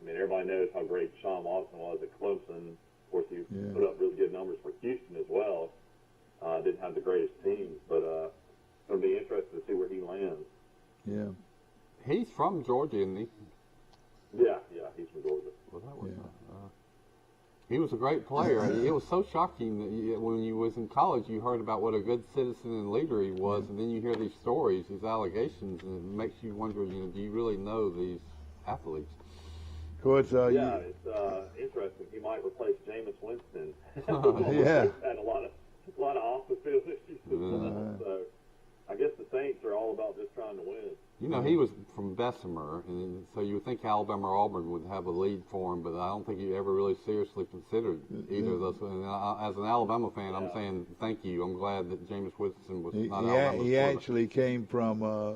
I mean, everybody knows how great Deshaun Watson was at Clemson. Of course, he put up really good numbers for Houston as well. Didn't have the greatest teams, but it's going to be interesting to see where he lands. Yeah. He's from Georgia, isn't he? Yeah, he's from Georgia. Well, that was he was a great player. It was so shocking that when you was in college, you heard about what a good citizen and leader he was, and then you hear these stories, these allegations, and it makes you wonder, do you really know these athletes? Of course, it's interesting. He might replace Jameis Winston. Yeah. Had a lot of off-the-field issues as well. So I guess the Saints are all about just trying to win. He was from Bessemer, and so you would think Alabama or Auburn would have a lead for him, but I don't think he ever really seriously considered either of those. And as an Alabama fan, I'm saying thank you. I'm glad that Jameis Winston was not Alabama. He actually came from a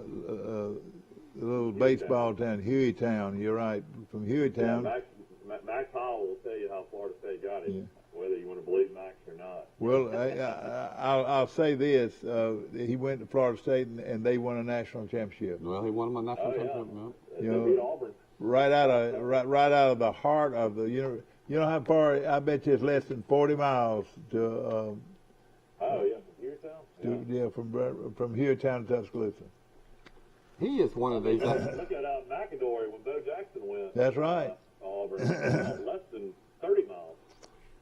little baseball town, Hueytown. You're right, from Hueytown. Yeah, Max Howell will tell you how Florida State got it, whether you want to believe Max or not. Well, I'll say this: he went to Florida State and they won a national championship. Well, he won my national championship. They You know, beat Auburn. Right out of the heart of the you know how far? I bet you it's less than 40 miles to. Oh yeah, from Hueytown. From Hueytown to Tuscaloosa. He is one of these. Look at McAdory when Bo Jackson went. That's right. Auburn, less than 30 miles.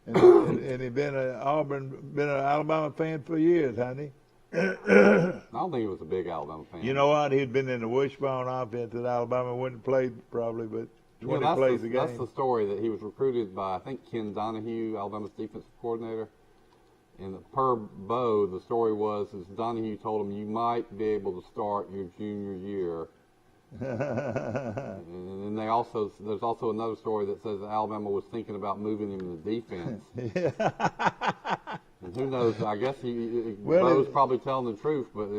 And he's been an Alabama fan for years, hasn't he? I don't think he was a big Alabama fan. You know what? He'd been in the wishbone offense at Alabama. Wouldn't play probably, but 20 plays a game. That's the story that he was recruited by, I think, Ken Donahue, Alabama's defensive coordinator. And per Bo, the story was is Donahue told him you might be able to start your junior year. And then there's also another story that says that Alabama was thinking about moving him to defense. And who knows? I guess Bo's probably telling the truth, but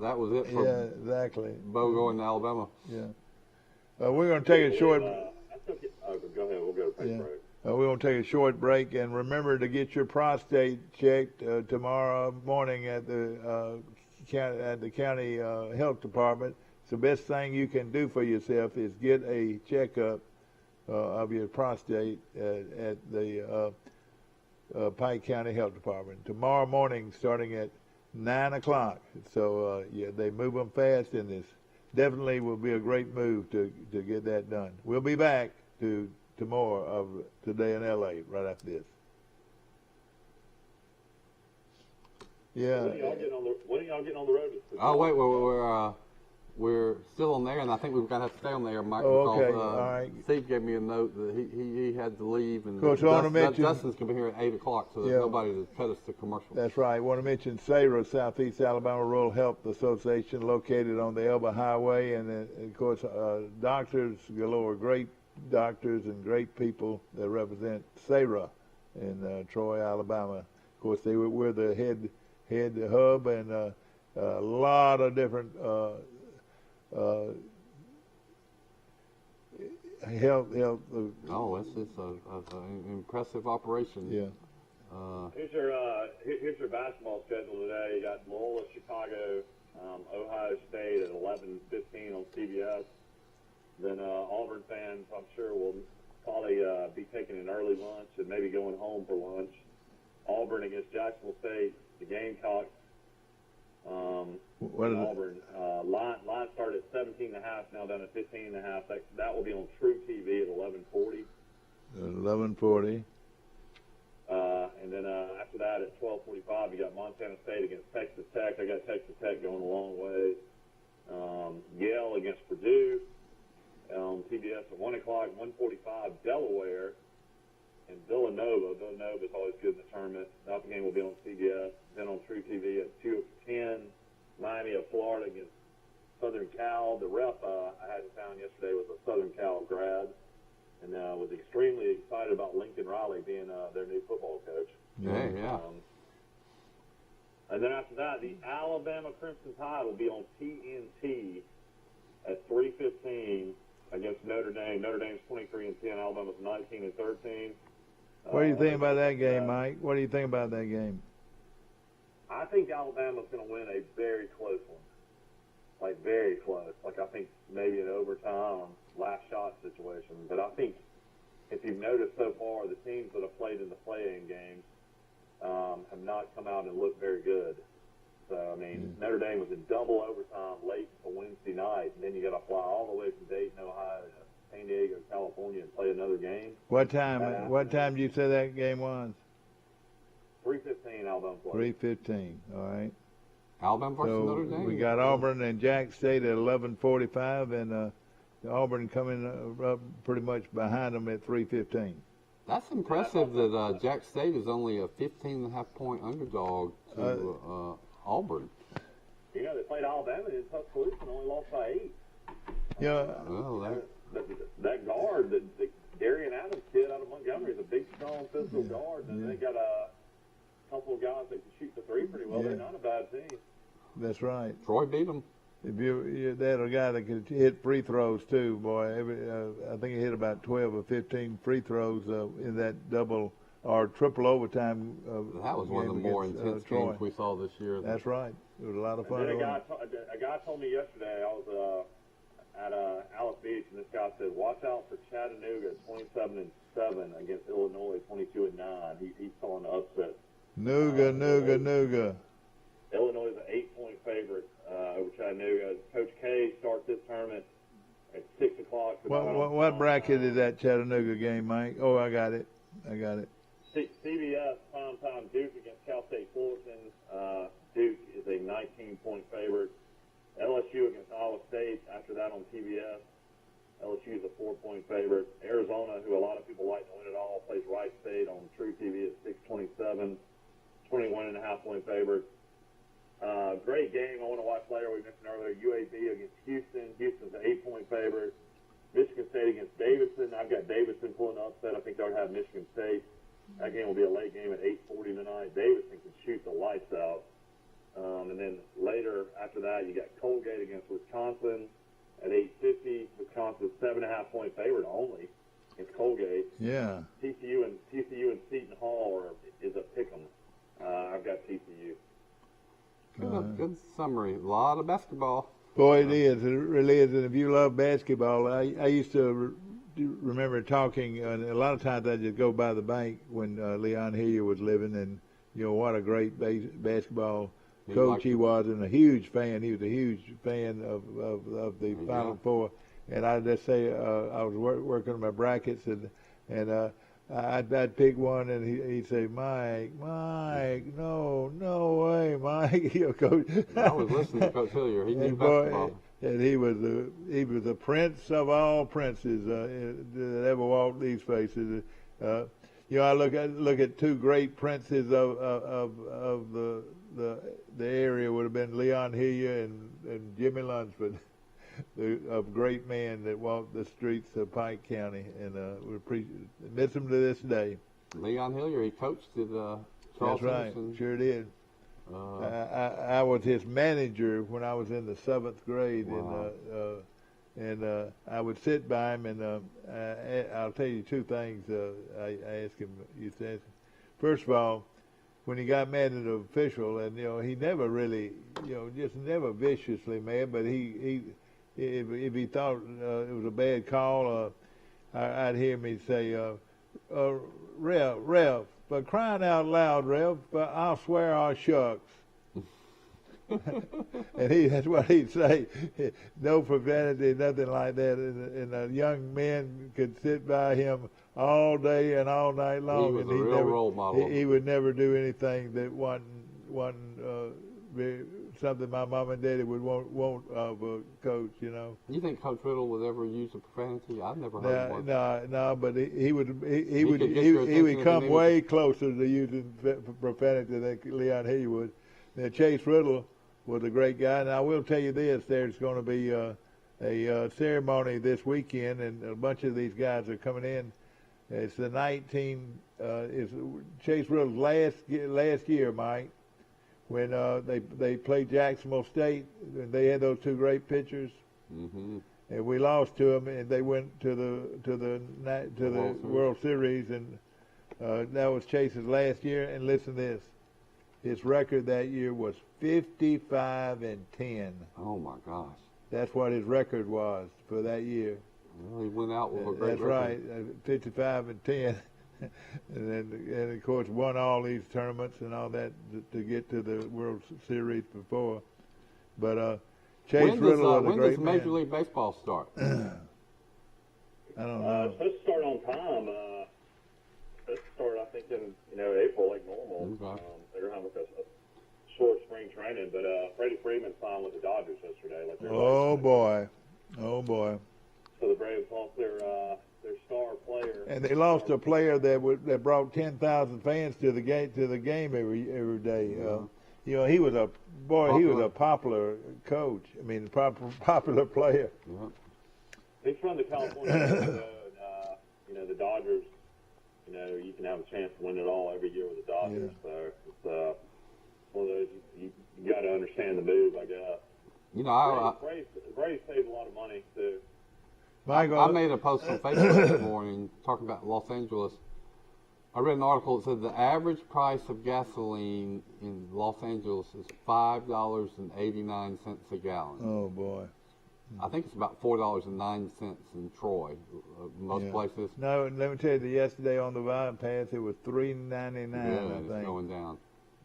that was it for exactly. Bo going to Alabama. Yeah. We're going to take a short. Go ahead. We'll go take a break. We're going to take a short break, and remember to get your prostate checked tomorrow morning at the county health department. It's the best thing you can do for yourself is get a checkup of your prostate at the Pike County Health Department tomorrow morning, starting at 9 o'clock. So they move them fast, and this definitely will be a great move to get that done. We'll be back to more of Today in LA right after this. Yeah. When are y'all getting on the road? Oh wait, we're still on there, and I think we're gonna have to stay on there, Mike. Okay, because, all right. Steve gave me a note that he had to leave, and Coach, I want to mention Justin's gonna be here at 8 o'clock, so there's nobody to cut us to commercial. That's right. I want to mention SARA, Southeast Alabama Rural Health Association, located on the Elba Highway, and of course, doctors galore, great doctors and great people that represent SARA in Troy, Alabama. Of course, we're the head hub, and a lot of different health. It's an impressive operation. Yeah. Here's your basketball schedule today. You got Loyola, Chicago, Ohio State at 11:15 on CBS. Then Auburn fans, I'm sure, will probably be taking an early lunch and maybe going home for lunch. Auburn against Jacksonville State, the Gamecocks. Auburn line started at 17.5, now down to 15.5. That will be on True TV at 11:40. 11:40. And then after that at 12:45, you got Montana State against Texas Tech. I got Texas Tech going a long way. Yale against Purdue on TBS at 1 o'clock. 1:45, Delaware and Villanova. Villanova's always good in the tournament. That game will be on CBS. Then on True TV at 2:10, Miami of Florida against Southern Cal. The ref I had in town yesterday was a Southern Cal grad, and was extremely excited about Lincoln Riley being their new football coach. Yeah. And then after that, the Alabama Crimson Tide will be on TNT at 3:15 against Notre Dame. Notre Dame's 23-10. Alabama's 19-13. What do you think about that game, Mike? What do you think about that game? I think Alabama's going to win a very close one. Like, very close. Like, I think maybe an overtime, last shot situation. But I think if you've noticed so far, the teams that have played in the play-in games have not come out and looked very good. So, I mean, Notre Dame was in double overtime late until Wednesday night, and then you got to fly all the way from Dayton, Ohio to San Diego, California, and play another game. What time? What time did you say that game was? 3:15 Alabama play. 3:15. All right. Alabama versus Notre Dame. We got Auburn and Jack State at 11:45, and Auburn coming up pretty much behind them at 3:15. That's impressive that Jack State is only a 15.5-point underdog to Auburn. You know, they played Alabama in Tuscaloosa and only lost by 8. Yeah. Well, that guard, the Darian Adams kid out of Montgomery, is a big, strong, physical guard, and they got a couple of guys that can shoot the three pretty well. They're not a bad team. That's right. Troy beat them. If they had a guy that could hit free throws too, boy. I think he hit about 12 or 15 free throws in that double or triple overtime. That was one of the more intense Troy. games we saw this year. That's right. It was a lot of fun. And then a guy told me yesterday, I was at Alice Beach, and this guy said, watch out for Chattanooga 27-7 against Illinois 22-9. He's calling the upset. Nougat. Illinois is an 8-point favorite over Chattanooga. Coach K starts this tournament at 6 o'clock. What bracket is that Chattanooga game, Mike? Oh, I got it. CBS primetime Duke against Cal State Fullerton. Duke is a 19-point favorite. LSU against Iowa State. After that on TBS, LSU is a 4-point favorite. Arizona, who a lot of people like to win it all, plays Wright State on True TV at 6:27, 21.5-point favorite. Great game. I want to watch later. We mentioned earlier UAB against Houston. Houston's an 8-point favorite. Michigan State against Davidson. I've got Davidson pulling the upset. I think they'll have Michigan State. That game will be a late game at 8:40 tonight. Davidson can shoot the lights out. And then later after that, you got Colgate against Wisconsin at 8:50. Wisconsin's 7.5-point favorite only against Colgate. Yeah. TCU and Seton Hall is a pick'em. I've got TCU. Good summary. A lot of basketball. Boy, it is. It really is. And if you love basketball, I used to remember talking, and a lot of times I just go by the bank when Leon Hillier was living, and what a great basketball coach he was, and a huge fan. He was a huge fan of the Final Four. And I just say I was working on my brackets, and I'd pick one, and he'd say, Mike, no way, Mike. Coach. I was listening to Coach Hillier. He knew basketball. And he was the prince of all princes that ever walked these faces. I look at two great princes of the area would have been Leon Hillier and Jimmy Lunsford, of great men that walked the streets of Pike County, and we miss them to this day. Leon Hillier, he coached at That's right, sure did. I was his manager when I was in the 7th grade, wow. and I would sit by him, and I'll tell you two things. I asked him. You said, first of all, when he got mad at an official, and he never really, just never viciously mad, but if he thought it was a bad call, I'd hear him say, Ref, but crying out loud, Ref, I'll swear I'll shucks. And that's what he'd say. No profanity, nothing like that. And a young man could sit by him all day and all night long. He was a real role model. He would never do anything that wasn't something my mom and daddy would want of a coach, You think Coach Riddle would ever use a profanity? I've never heard one. No, but he would come way closer to using profanity than Leon Hillier would. Now, Chase Riddle was a great guy, and I will tell you this: there's going to be a ceremony this weekend, and a bunch of these guys are coming in. It's the is Chase Riddle's last year, Mike, when they played Jacksonville State, and they had those two great pitchers, and we lost to them, and they went to the World Series, and that was Chase's last year. And listen to this: his record that year was 55-10. Oh my gosh! That's what his record was for that year. Well, he went out with a great record. That's right, 55-10. And of course won all these tournaments and all that to get to the World Series before. But Chase Riddle was a great man. When does Major League Baseball start? I don't know. It's supposed to start on time. It's supposed to start, I think, in April, like normal. Okay. They're having a short spring training, but Freddie Freeman signed with the Dodgers yesterday. Oh boy. So the Braves lost their star player. And they lost a player that brought 10,000 fans to the game every day. Yeah. He was a popular coach. I mean, popular player. Yeah. He's from the California and the Dodgers. You can have a chance to win it all every year with the Dodgers. Yeah. So it's one of those you got to understand the move, I guess. Braves saved a lot of money too. I made a post on Facebook this morning talking about Los Angeles. I read an article that said the average price of gasoline in Los Angeles is $5.89 a gallon. Oh boy. I think it's about $4.09 in Troy, most places. No, let me tell you, yesterday on the bypass it was $3.99. I think it's going down.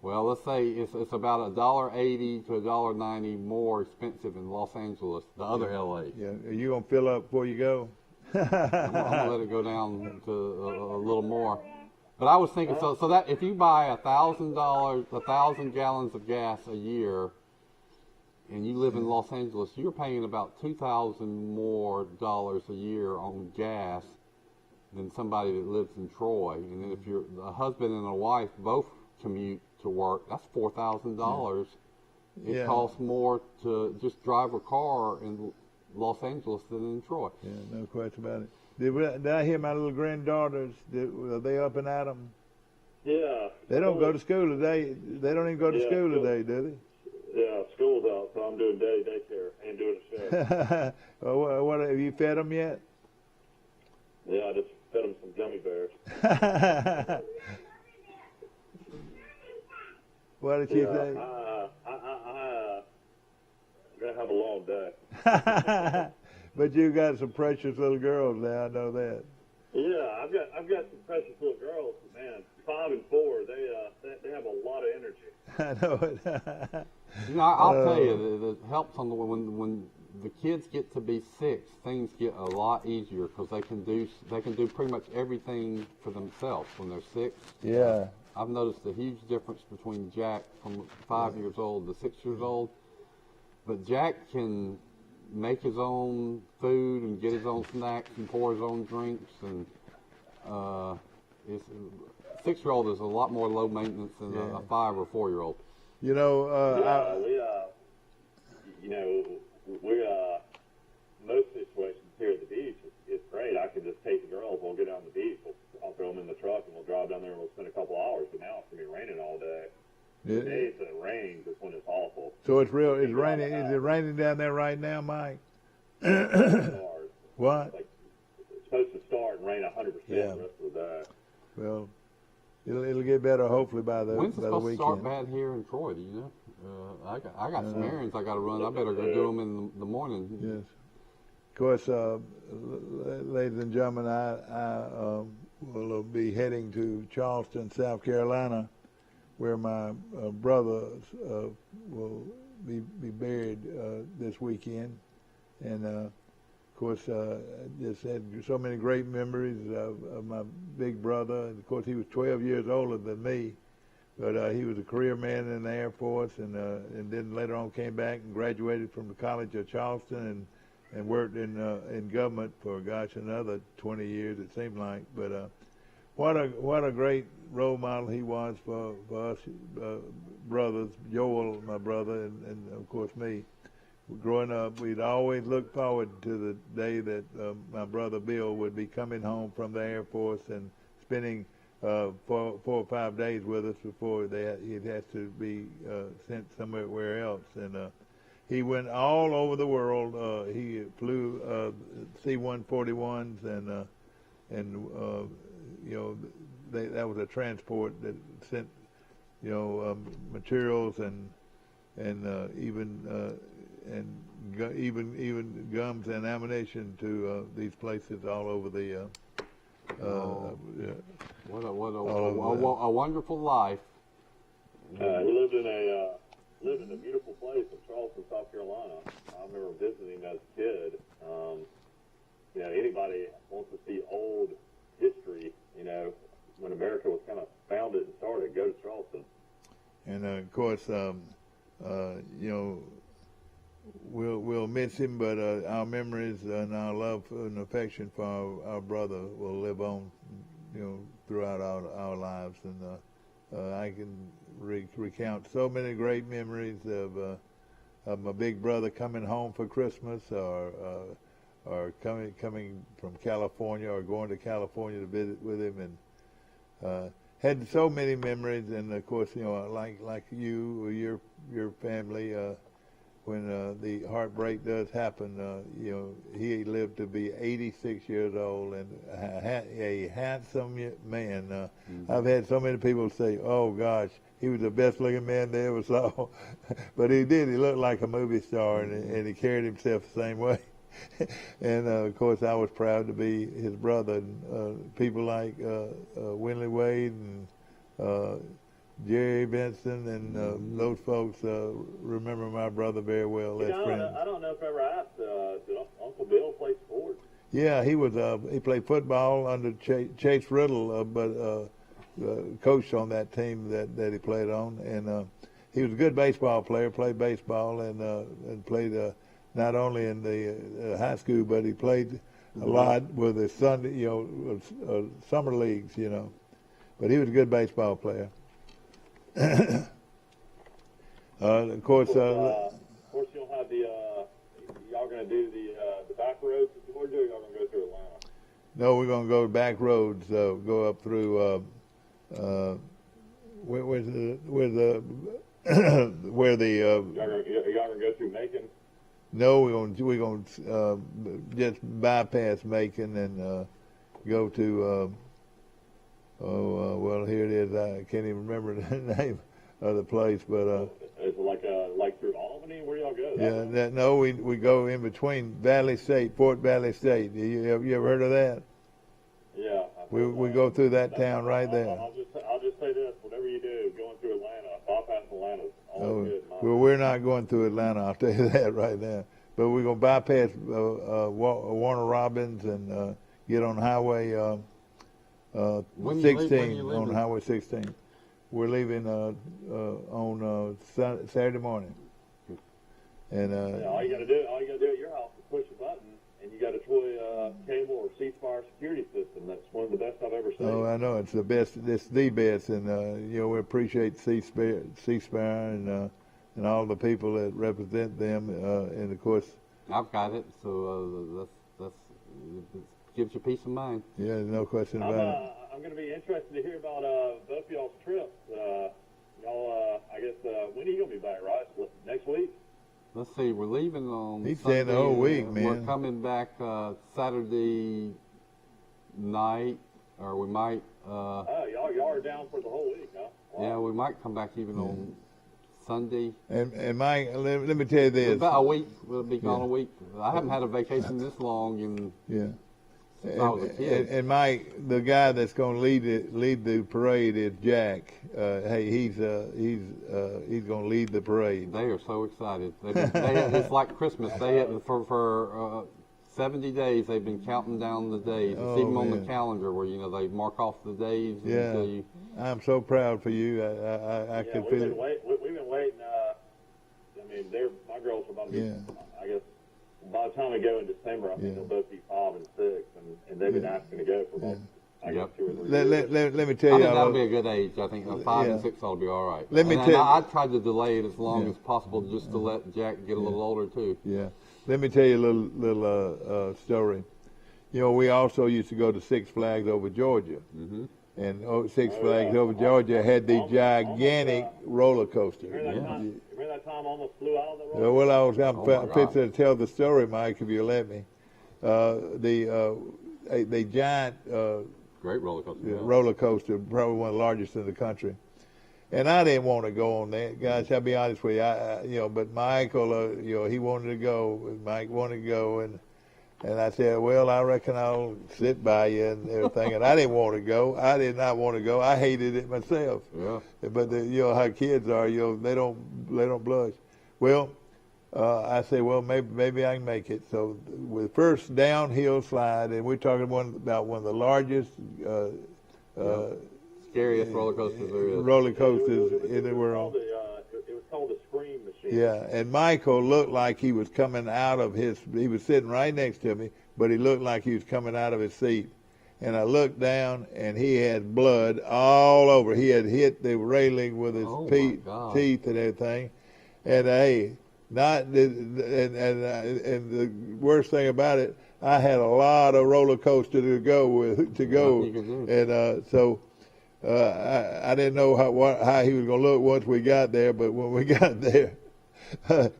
Well, let's say it's about $1.80 to $1.90 more expensive in Los Angeles, the other LA. Yeah, are you gonna fill up before you go? I'm gonna let it go down to a little more. But I was thinking, so that if you buy $1,000, 1,000 gallons of gas a year, and you live in Los Angeles, you're paying about $2,000 more a year on gas than somebody that lives in Troy. And then if you're a husband and a wife both commute to work, that's $4,000. It costs more to just drive a car in Los Angeles than in Troy. Yeah, no question about it. Did I hear my little granddaughters? Are they up and at 'em? Yeah. They don't go to school today. They don't even go to school today, do they? Yeah, school's out, so I'm doing daycare and doing a show. What have you fed them yet? Yeah, I just fed them some gummy bears. What did she say? I'm gonna have a long day. But you got some precious little girls now. I know that. Yeah, I've got some precious little girls. Man, 5 and 4, they have a lot of energy. I know it. You know, I'll tell you, it helps on when the kids get to be 6, things get a lot easier because they can do pretty much everything for themselves when they're 6. Yeah. I've noticed a huge difference between Jack from 5 years old to 6 years old. But Jack can make his own food and get his own snacks and pour his own drinks, and 6-year-old is a lot more low maintenance than a 5 or 4-year-old. You know, most situations here at the beach, it's great. I can just take the girls, we'll get down to the beach, I'll throw them in the truck, and we'll drive down there and we'll spend a couple hours. But now it's gonna be raining all day. The days that it rains is when it's awful. So it's real. It's raining. Is it raining down there right now, Mike? What? It's supposed to start and rain 100% the rest of the day. Well, it'll get better hopefully by the When's it supposed weekend. to start bad here in Troy? Do you know? I got some errands I got to run. I better go do them in the morning. Yes. Of course, ladies and gentlemen, I will be heading to Charleston, South Carolina, where my brother will be buried this weekend. And, of course, just had so many great memories of my big brother. And, of course, he was 12 years older than me, but he was a career man in the Air Force, and then later on came back and graduated from the College of Charleston and worked in government for, gosh, another 20 years, it seemed like. But what a great role model he was for us brothers, Joel, my brother, and of course me. Growing up, we'd always look forward to the day that my brother Bill would be coming home from the Air Force and spending 4 or 5 days with us before he'd have to be sent somewhere else. And he went all over the world. He flew C-141s and you know, that was a transport that sent, you know, materials and even gums and ammunition to these places all over the. What a wonderful life. He lived in a beautiful place in Charleston, South Carolina. I remember visiting as a kid. You know, anybody wants to see old history, you know, when America was kind of founded and started, go to Charleston. And of course, you know, we'll miss him, but our memories and our love and affection for our brother will live on, you know, throughout our lives. And I can recount so many great memories of my big brother coming home for Christmas, or coming from California, or going to California to visit with him, and had so many memories. And of course, you know, like you or your family, the heartbreak does happen, you know, he lived to be 86 years old and a handsome man. I've had so many people say, "Oh gosh, he was the best looking man they ever saw," but he did. He looked like a movie star, and he carried himself the same way. And of course, I was proud to be his brother. And people like Winley Wade and Jerry Benson and those folks remember my brother very well. As friends. I don't know if I ever asked. Did Uncle Bill play sports? Yeah, he was. He played football under Chase Riddle, but coached on that team that he played on, and he was a good baseball player. Played baseball and played not only in the high school, but he played a lot with the Sunday, summer leagues, But he was a good baseball player. Of course, you'll have y'all going to do the back roads to Georgia, or y'all going to go through Atlanta? No, we're going to go back roads, go up through, where the Y'all going to go through Macon? No, we're going to just bypass Macon and go to, well, here it is. I can't even remember the name of the place, but is it like through Albany? Where y'all go? No, we go in between Fort Valley State. You ever heard of that? Yeah. We go through that town right there. I'll just say this: whatever you do, going through Atlanta, bypass Atlanta, all good. Well, we're not going through Atlanta. I'll tell you that right now. But we're going to bypass Warner Robins and get on Highway 16. On Highway 16. We're leaving on Saturday morning. And all you got to do at your house is push a button, and you got a Troy cable or C-Spire security system. That's one of the best I've ever seen. Oh, I know it's the best. It's the best, and we appreciate C-Spire and all the people that represent them, and of course. I've got it, so that's gives you peace of mind. Yeah, no question about it. I'm going to be interested to hear about both of y'all's trips. Y'all, I guess, when are you going to be back, right? Next week? Let's see, we're leaving on He's Sunday. saying the whole week, man. We're coming back Saturday night, or we might... y'all are down for the whole week, huh? Wow. Yeah, we might come back even on Sunday. And Mike, let me tell you this. About a week. We'll be gone a week. I haven't had a vacation this long since I was a kid. And Mike, the guy that's going to lead the parade is Jack. He's going to lead the parade. They are so excited. It's like Christmas. For 70 days they've been counting down the days. It's even on the calendar where they mark off the days. Yeah, I'm so proud for you. I can feel it. We've been waiting. My girls are about to be. I guess by the time we go in December, I think they'll both be 5 and 6, and they've been asking to go for about. I guess 2 or 3 years. Let me tell you. That'll be a good age. I think 5 and 6 ought to be all right. I tried to delay it as long as possible just to let Jack get a little older too. Yeah. Let me tell you a little story. We also used to go to Six Flags over Georgia. Mm-hmm. And Six Flags over Georgia had the gigantic roller coaster. Remember that time I almost flew out of the roller coaster? Well, I'm fixing to tell the story, Mike, if you let me. The giant great roller coaster. Roller coaster, probably one of the largest in the country. And I didn't want to go on that, guys. I'll be honest with you. But Michael, he wanted to go. Mike wanted to go, and I said, well, I reckon I'll sit by you and everything. And I didn't want to go. I did not want to go. I hated it myself. Yeah. But how kids are, they don't blush. Well, I said, well, maybe I can make it. So with first downhill slide, and we're talking about one of the largest, scariest roller coasters there is. Roller coasters in the world. It was called the Scream Machine. Yeah, and Michael looked like he was coming out of he was sitting right next to me, but he looked like he was coming out of his seat. And I looked down, and he had blood all over. He had hit the railing with his teeth and everything. And the worst thing about it, I had a lot of roller coaster to go, and so I didn't know how he was going to look once we got there. But when we got there,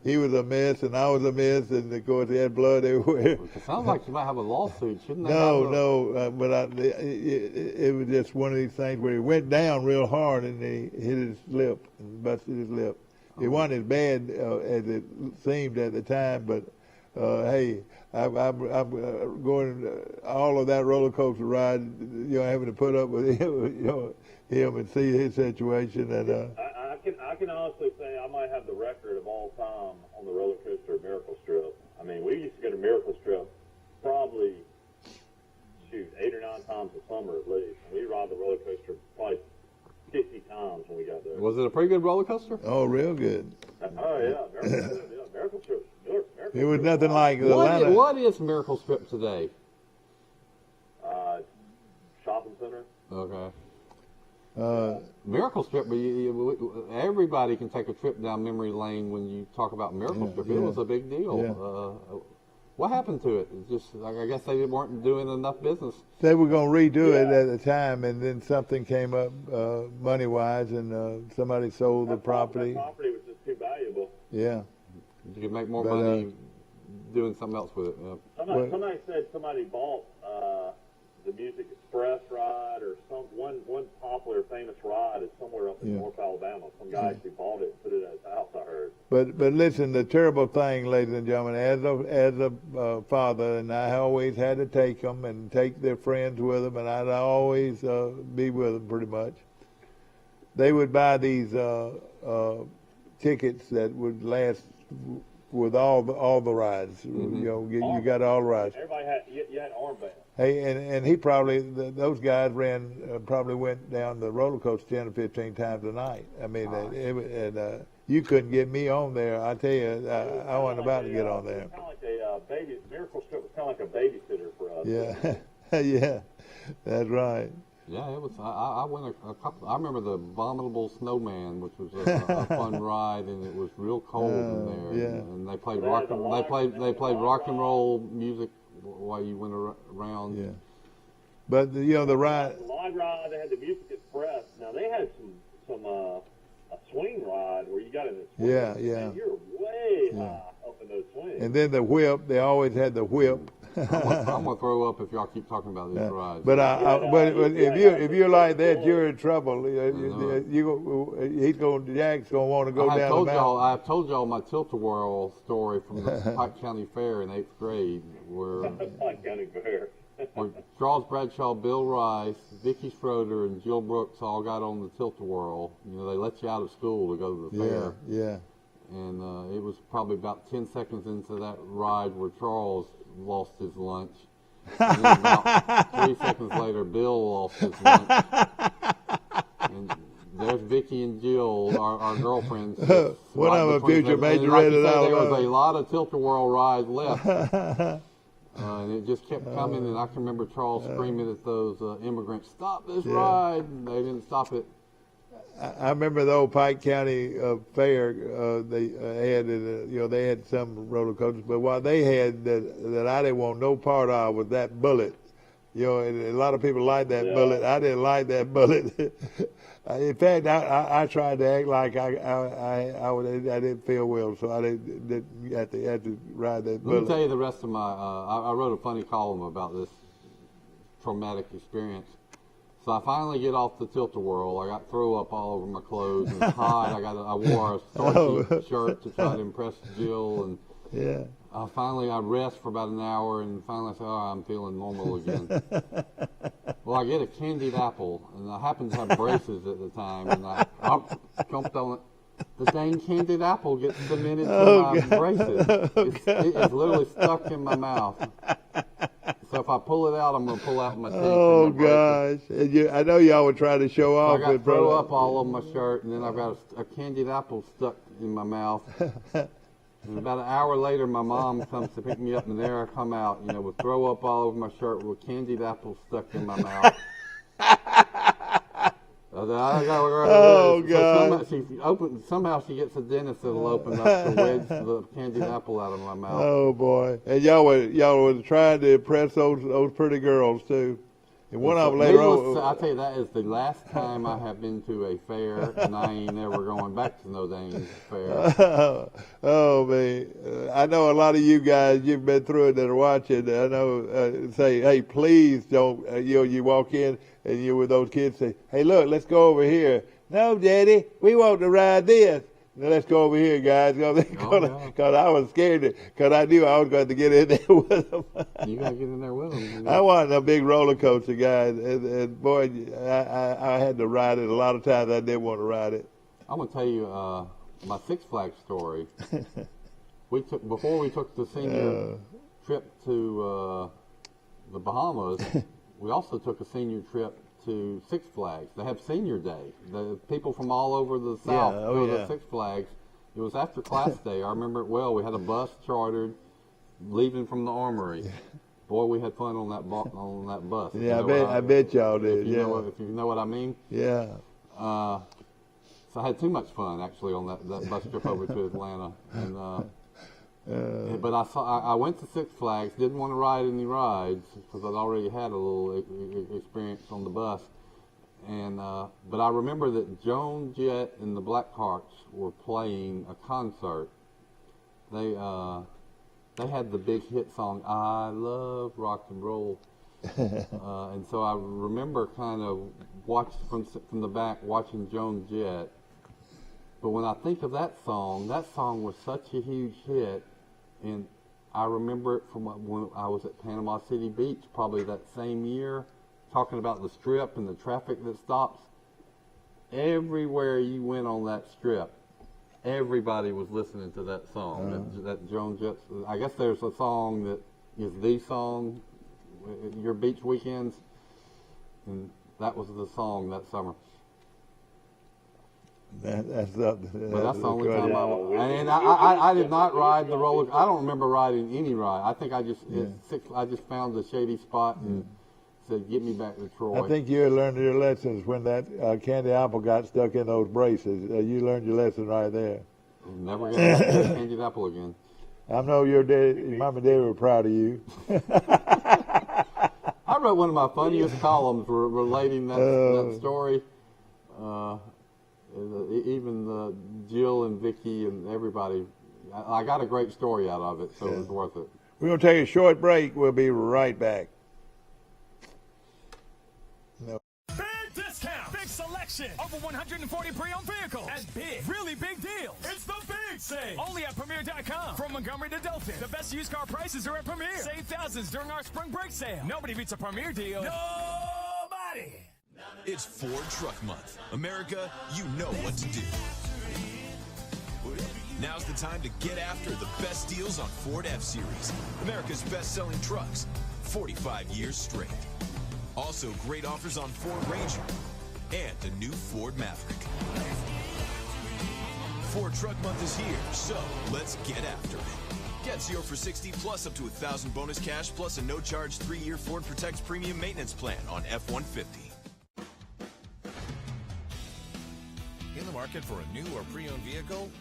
he was a mess and I was a mess, and of course he had blood everywhere. It sounds like you might have a lawsuit, shouldn't they? But it was just one of these things where he went down real hard and he hit his lip and busted his lip. It wasn't as bad as it seemed at the time, but hey, I'm going all of that roller coaster ride, having to put up with him, him and see his situation. And I can honestly say I might have the record of all time on the roller coaster at Miracle Strip. I mean, we used to go to Miracle Strip probably 8 or 9 times a summer at least. We ride the roller coaster probably 50 times when we got there. Was it a pretty good roller coaster? Oh, real good. Oh yeah, Miracle Strip. It was nothing like Atlanta. What is Miracle Strip today? Shopping center. Okay. Miracle Strip, but everybody can take a trip down memory lane when you talk about Miracle Strip. It was a big deal. Yeah. What happened to it? It's just, I guess they weren't doing enough business. They were going to redo it at the time, and then something came up money-wise, and somebody sold the property. The property was just too valuable. Yeah. You could make more money doing something else with it. Somebody said somebody bought the Music Express ride, or one popular famous ride is somewhere up in North Alabama. Some guy actually bought it and put it at his house, I heard. But listen, the terrible thing, ladies and gentlemen, as a father, and I always had to take them and take their friends with them, and I'd always be with them pretty much. They would buy these tickets that would last with all the rides. Mm-hmm. You got all the rides. Everybody had you had armbands. Hey, and he probably those guys probably went down the roller coaster 10 or 15 times a night. I mean, you couldn't get me on there. I tell you, I wasn't about to get on there. Kind of like a Miracle Strip was kind of like a babysitter for us. Yeah, yeah, that's right. Yeah, it was. I went a couple. I remember the Abominable Snowman, which was a fun ride, and it was real cold in there. Yeah. And they played rock and roll music while you went around. Yeah. But the ride. The log ride, they had the Music Express. Now they had some a swing ride where you got in the swing. Yeah. And you're way high up in those swings. And then the whip. They always had the whip. I'm gonna throw up if y'all keep talking about these rides. But if you're like that, you're in trouble. Jack's gonna want to go down the mountain. I've told y'all my tilt-a-whirl story from the Pike County Fair in 8th grade, where Pike County Fair. where Charles Bradshaw, Bill Rice, Vicky Schroeder, and Jill Brooks all got on the tilt-a-whirl. They let you out of school to go to the fair. Yeah. And it was probably about 10 seconds into that ride where Charles lost his lunch. And then about 3 seconds later, Bill lost his lunch. And there's Vicky and Jill, our girlfriends. One of them future Major Red and there was a lot of tilt-a-whirl rides left. And it just kept coming, and I can remember Charles screaming at those immigrants, "Stop this ride!" And they didn't stop it. I remember the old Pike County Fair. They had, they had some roller coasters, but what they had that I didn't want no part of was that bullet. And a lot of people like that bullet. I didn't like that bullet. In fact, I tried to act like I didn't feel well, so I didn't have to ride that bullet. Let me tell you the rest of my. I wrote a funny column about this traumatic experience. So I finally get off the tilt-a-whirl. I got throw up all over my clothes and it's hot. I wore a starchy shirt to try to impress Jill, and I rest for about an hour, and finally I say, I'm feeling normal again. Well, I get a candied apple, and I happen to have braces at the time, and I jumped on it. The dang candied apple gets cemented to my braces. It's literally stuck in my mouth. So if I pull it out, I'm going to pull out my teeth. Oh, gosh. I know y'all were trying to show off. I got throw up all over my shirt, and then I've got a candied apple stuck in my mouth. And about an hour later, my mom comes to pick me up, and there I come out, with throw up all over my shirt with candied apple stuck in my mouth. Oh, God. Somehow she gets a dentist that'll open up to wedge the candied apple out of my mouth. Oh, boy. And y'all were trying to impress those pretty girls, too. And one of them later on. I tell you, that is the last time I have been to a fair, and I ain't never going back to no dang fair. Oh man, I know a lot of you guys, you've been through it that are watching. I know say, hey, please don't. You walk in and you with those kids say, hey, look, let's go over here. No, Daddy, we want to ride this. Now let's go over here, guys, because I was scared, because I knew I was going to get in there with them. You got to get in there with them. I wasn't a big roller coaster guy, and boy, I had to ride it. A lot of times I didn't want to ride it. I'm going to tell you my Six Flags story. Before we took the senior trip to the Bahamas, we also took a senior trip to Six Flags. They have Senior Day. The people from all over the South go to Six Flags. It was after class day. I remember it well. We had a bus chartered, leaving from the Armory. Boy, we had fun on that bus. Yeah, I bet y'all did. If you know what I mean. Yeah. So I had too much fun actually on that bus trip over to Atlanta. And but I went to Six Flags, didn't want to ride any rides because I'd already had a little experience on the bus. And but I remember that Joan Jett and the Blackhearts were playing a concert. They had the big hit song "I Love Rock and Roll," and so I remember kind of watched from the back watching Joan Jett. But when I think of that song was such a huge hit. And I remember it from when I was at Panama City Beach, probably that same year, talking about the strip and the traffic that stops. Everywhere you went on that strip, everybody was listening to that song, that Joan Jett. I guess there's a song that is the song, your beach weekends, and that was the song that summer. That's up. But that's the only time I did not ride the roller. I don't remember riding any ride. I think I just found a shady spot and said, "Get me back to Troy." I think you learned your lessons when that candy apple got stuck in those braces. You learned your lesson right there. Never get a candied apple again. I know your mom and dad were proud of you. I wrote one of my funniest columns relating that story. Even Jill and Vicky and everybody, I got a great story out of it, so it was worth it. We're going to take a short break. We'll be right back. Big discount, big selection, over 140 pre-owned vehicles, and big, really big deals. It's the big sale, only at Premier.com. From Montgomery to Dothan, the best used car prices are at Premier. Save thousands during our spring break sale. Nobody beats a Premier deal. Nobody. It's Ford Truck Month. America, you know what to do. Now's the time to get after the best deals on Ford F-Series, America's best-selling trucks, 45 years straight. Also, great offers on Ford Ranger and the new Ford Maverick. Ford Truck Month is here, so let's get after it. Get 0 for 60 plus up to $1,000 bonus cash plus a no-charge 3-year Ford Protect Premium Maintenance Plan on F-150. In the market for a new or pre-owned vehicle?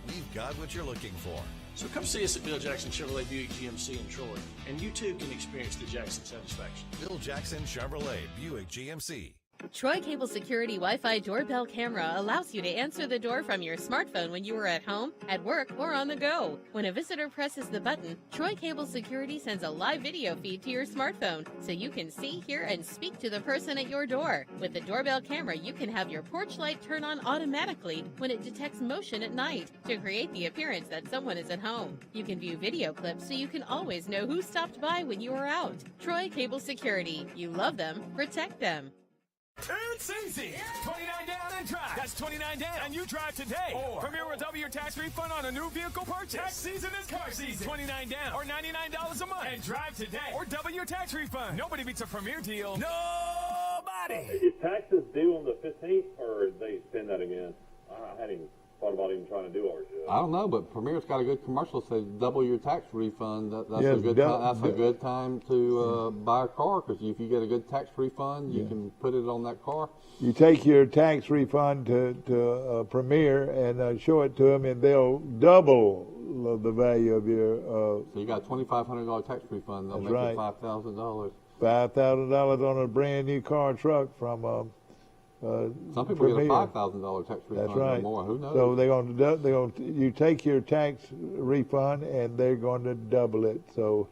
We've got what you're looking for. So come see us at Bill Jackson Chevrolet Buick GMC in Troy, and you too can experience the Jackson satisfaction. Bill Jackson Chevrolet Buick GMC. Troy Cable Security Wi-Fi doorbell camera allows you to answer the door from your smartphone when you are at home, at work, or on the go. When a visitor presses the button, Troy Cable Security sends a live video feed to your smartphone so you can see, hear, and speak to the person at your door. With the doorbell camera, you can have your porch light turn on automatically when it detects motion at night to create the appearance that someone is at home. You can view video clips so you can always know who stopped by when you are out. Troy Cable Security. You love them, protect them. It's easy. 29 down and drive. That's 29 down and you drive today. Or Premier will double your tax refund on a new vehicle purchase. Tax season is car season. 29 down or $99 a month. And drive today or double your tax refund. Nobody beats a Premier deal. Nobody. Is taxes due on the 15th or did they extend that again? I hadn't even thought about even trying to do ours yet. I don't know, but Premier's got a good commercial that says double your tax refund. That's Yes, a good time to buy a car, because if you get a good tax refund, you can put it on that car. You take your tax refund to Premier and show it to them, and they'll double the value of your. So you got a $2,500 tax refund. They'll make it $5,000. $5,000 on a brand new car or truck from Some people Premier. get a $5,000 tax refund That's right. or more. Who knows? So you take your tax refund and they're going to double it. So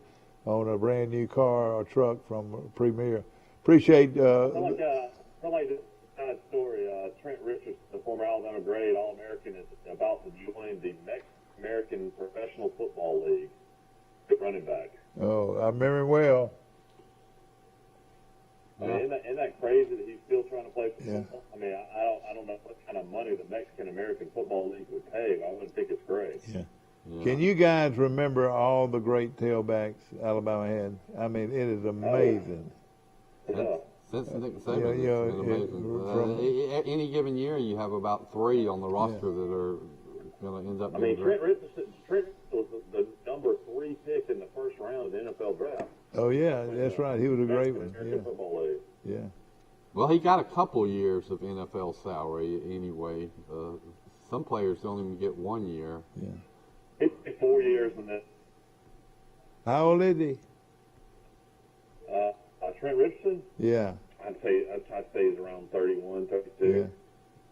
on a brand new car or truck from Premier. Appreciate. I like this kind of story. Trent Richardson, the former Alabama grade All-American, is about to join the Mexican Professional Football League. Running back. Oh, I remember him well. I mean, isn't that crazy that he's still trying to play football? Yeah. I mean, I don't know what kind of money the Mexican American Football League would pay. I wouldn't think it's great. Yeah. Can you guys remember all the great tailbacks Alabama had? I mean, it is amazing. Yeah. Since Nick Saban, it's been amazing. Any given year, you have about 3 on the roster that are going to end up. I mean, Trent was the number 3 pick in the first round of the NFL draft. Oh yeah, that's right. He was a great one. American Football League. Yeah. Well, he got a couple years of NFL salary anyway. Some players don't even get 1 year. Yeah. It's 4 years and then. How old is he? Trent Richardson. Yeah. I'd say he's around 31, 32.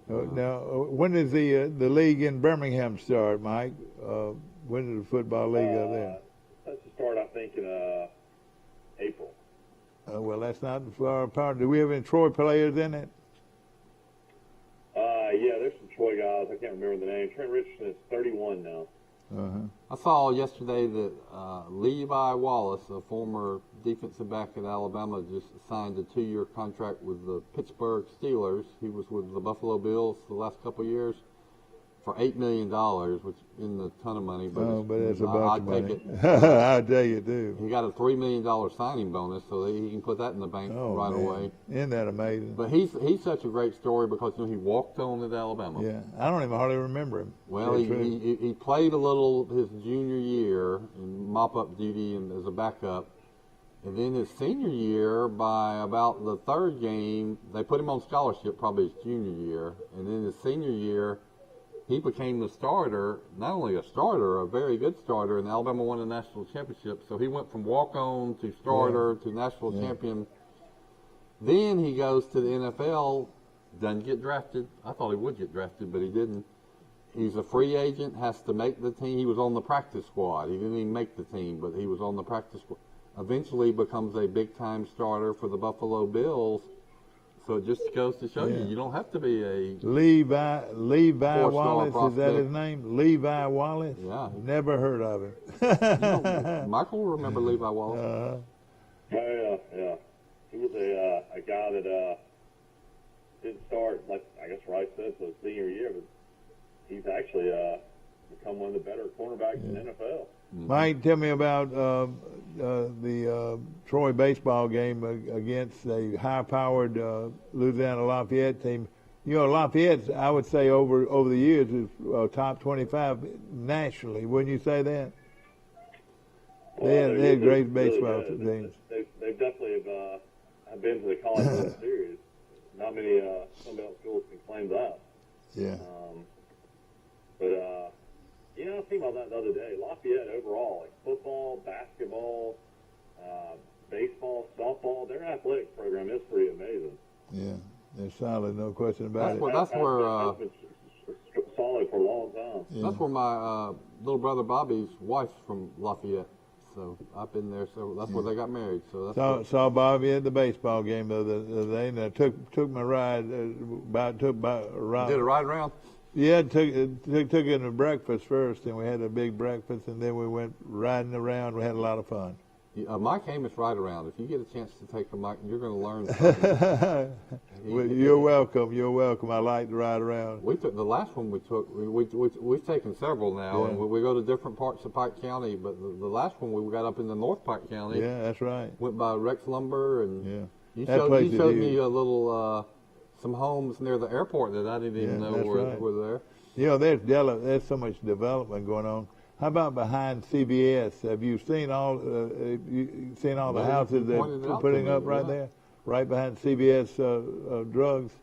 Yeah. Now, when does the league in Birmingham start, Mike? When does the football league up there? That's to start, I think, in April. Well, that's not far apart. Do we have any Troy players in it? Yeah, there's some Troy guys. I can't remember the name. Trent Richardson is 31 now. Uh-huh. I saw yesterday that Levi Wallace, a former defensive back at Alabama, just signed a 2-year contract with the Pittsburgh Steelers. He was with the Buffalo Bills the last couple of years for $8 million, which isn't a ton of money, but, it's a bunch of money. Take it. I'll tell you, too. He got a $3 million signing bonus, so he can put that in the bank right away. Isn't that amazing? But he's such a great story because he walked on at Alabama. Yeah, I don't even hardly remember him. Well, he played a little his junior year in mop-up duty and as a backup. And then his senior year, by about the 3rd game, they put him on scholarship probably his junior year. And then his senior year, he became the starter, not only a starter, a very good starter, and Alabama won a national championship. So he went from walk-on to starter to national champion. Then he goes to the NFL, doesn't get drafted. I thought he would get drafted, but he didn't. He's a free agent, has to make the team. He was on the practice squad. He didn't even make the team, but he was on the practice squad. Eventually becomes a big-time starter for the Buffalo Bills. So it just goes to show you don't have to be a Levi Wallace, prospect. is that his name? Levi Wallace? Yeah. Never heard of him. Michael will remember Levi Wallace. Yeah. He was a guy that didn't start, like I guess Rice said, so his senior year, but he's actually become one of the better cornerbacks in the NFL. Mike, tell me about the Troy baseball game against a high-powered Louisiana Lafayette team. You know, Lafayette, I would say over the years, is top 25 nationally. Wouldn't you say that? Well, they had great baseball really teams. They definitely have been to the College World Series. Not many Sun Belt schools can claim that. Yeah. But I was thinking about that the other day. Lafayette overall, like football, basketball, baseball, softball, their athletic program is pretty amazing. Yeah, they're solid, no question about it. That's where that's been solid for a long time. Yeah. that's where my little brother Bobby's wife's from Lafayette. So I've been there. So that's where they got married. So that's Saw Bobby at the baseball game the other day, and I took my ride did a ride around. Yeah, took it to breakfast first, and we had a big breakfast, and then we went riding around. We had a lot of fun. Mike Amos ride around. If you get a chance to take a Mike, you're going to learn something. Well, you're welcome. You're welcome. I like to ride around. We took the last one we took. We've taken several now, and we go to different parts of Pike County. But the last one we got up in the North Pike County. Yeah, that's right. Went by Rex Lumber, and you showed me a little some homes near the airport that I didn't even know were there. You know, there's so much development going on. How about behind CBS? Have you seen all the houses they're putting up right there, right behind CBS Drugs?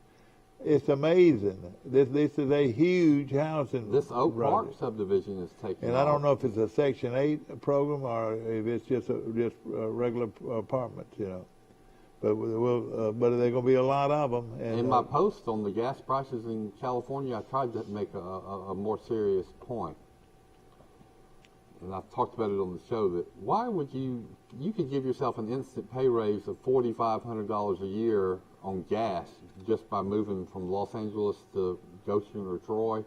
It's amazing. This is a huge housing. This Oak Park subdivision is taking. And I don't know if it's a Section 8 program or if it's just regular apartments. You know. but but there's going to be a lot of them. And, In my post on the gas prices in California, I tried to make a more serious point. And I've talked about it on the show, that why would you could give yourself an instant pay raise of $4,500 a year on gas just by moving from Los Angeles to Goshen or Troy.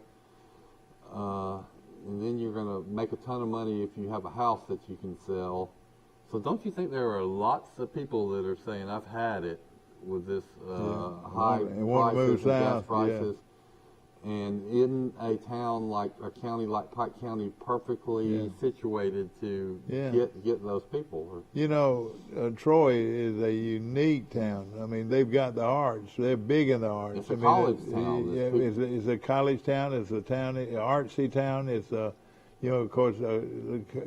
And then you're going to make a ton of money if you have a house that you can sell. So don't you think there are lots of people that are saying, I've had it with this high prices and gas prices? And in a town like a county like Pike County, perfectly situated to get those people. You know, Troy is a unique town. I mean, they've got the arts. They're big in the arts. It's a college town. It's a college town. It's a town, an artsy town. It's a, of course,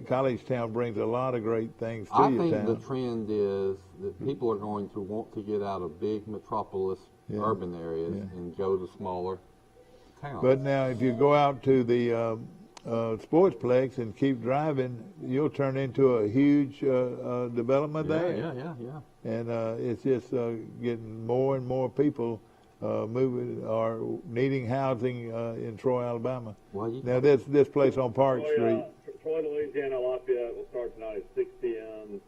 college town brings a lot of great things to your town. I think the trend is that people are going to want to get out of big metropolis urban areas and go to smaller towns. But now, if you go out to the sportsplex and keep driving, you'll turn into a huge development there. Yeah. And it's just getting more and more people moving or needing housing in Troy, Alabama. Now, this place on Park Street. Troy, Louisiana, Lafayette will start tonight at 6 p.m.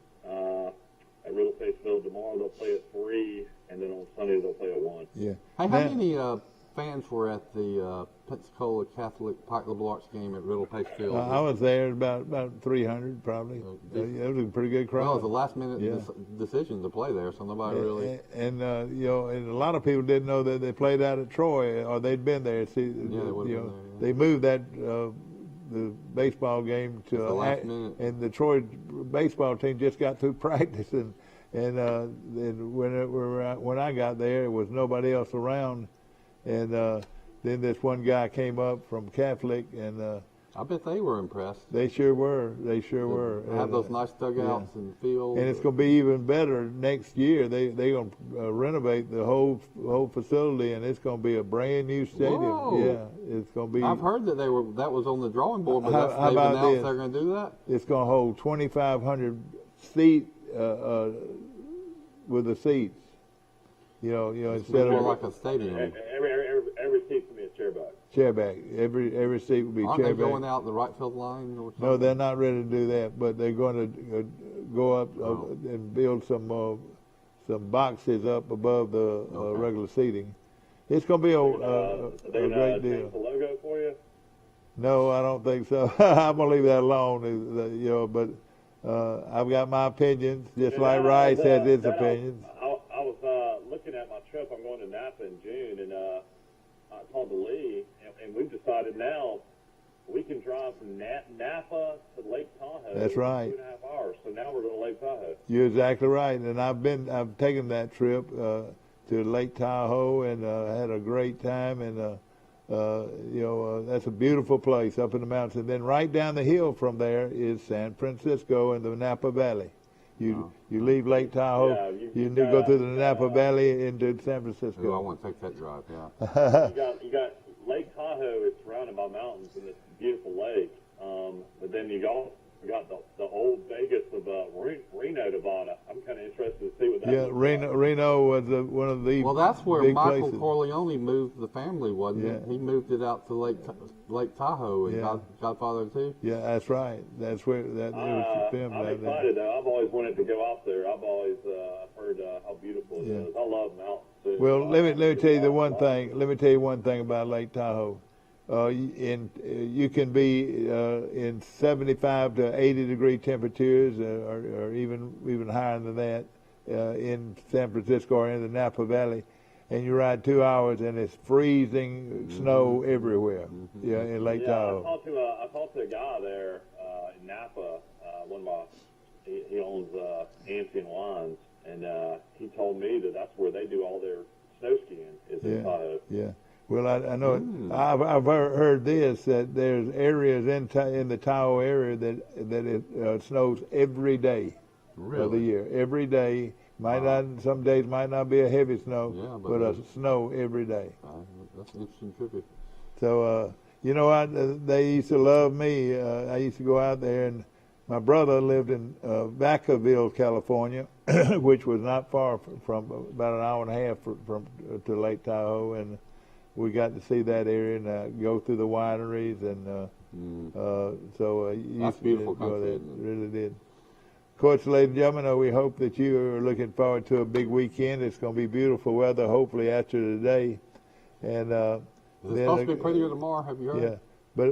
At Real Estate Field. Tomorrow they'll play at 3, and then on Sunday they'll play at 1. Yeah. Hey, how many fans were at the Pensacola Catholic Pike Liberal Arts game at Riddle Pace Field? I was there, about 300 probably. It was a pretty good crowd. Well, it was a last-minute decision to play there, so nobody really... And and a lot of people didn't know that they played out at Troy, or they'd been there. See, they moved that the baseball game to the last minute. And the Troy baseball team just got through practicing, and when I got there, there was nobody else around. And then this one guy came up from Catholic, and I bet they were impressed. They sure were. They sure were. Have those nice dugouts and fields. And it's going to be even better next year. They're going to renovate the whole facility, and it's going to be a brand new stadium. Whoa. Yeah, it's going to be. I've heard that that was on the drawing board, but how they've announced this? they're going to do that. It's going to hold 2,500 seat with the seats. Instead more of like a stadium. Every seat's going to be a chairback. Chairback. Every seat will be chairback. Aren't they going out the right field line or something? No, they're not ready to do that, but they're going to go up and build some boxes up above the regular seating. It's going to be a great deal. The logo for you? No, I don't think so. I'm going to leave that alone. But I've got my opinions, just like Rice has his opinions. I was looking at my trip. I'm going to Napa in June, and I called to Lee, and we've decided now we can drive from Napa to Lake Tahoe. That's right. In 2.5 hours. So now we're going to Lake Tahoe. You're exactly right, and I've taken that trip to Lake Tahoe, and had a great time, and that's a beautiful place up in the mountains. And then right down the hill from there is San Francisco and the Napa Valley. You leave Lake Tahoe, you go through the Napa Valley into San Francisco. Oh, I want to take that drive, yeah. you got Lake Tahoe. It's surrounded by mountains, and it's a beautiful lake. But then you got the old Vegas of Reno, Nevada. I'm kind of interested to see what that is. Reno was one of the Well, that's where big Michael places. Corleone moved the family, wasn't it? He moved it out to Lake Tahoe and Godfather 2. Yeah, that's right. That's where it was filmed. I'm excited, though. I've always wanted to go out there. I've always heard how beautiful it is. I love mountains, too. Well, let me tell you the one thing. Let me tell you one thing about Lake Tahoe. You can be in 75 to 80 degree temperatures, or even higher than that, in San Francisco or in the Napa Valley, and you ride 2 hours and it's freezing snow everywhere. In Lake Tahoe. I talked to a guy there in Napa. He owns Ancient Wines, and he told me that's where they do all their snow skiing is in Tahoe. Yeah. Well, I know I've heard this, that there's areas in the Tahoe area that it snows every day of the year. Every day. Some days might not be a heavy snow, but a snow every day. That's an interesting tribute. So, you know what? They used to love me. I used to go out there, and my brother lived in Vacaville, California, which was not far from about an hour and a half from to Lake Tahoe, and we got to see that area and go through the wineries, and That's beautiful country, it really did. Of course, ladies and gentlemen, we hope that you are looking forward to a big weekend. It's going to be beautiful weather, hopefully after today, and it's supposed to be prettier tomorrow. Have you heard? Yeah, but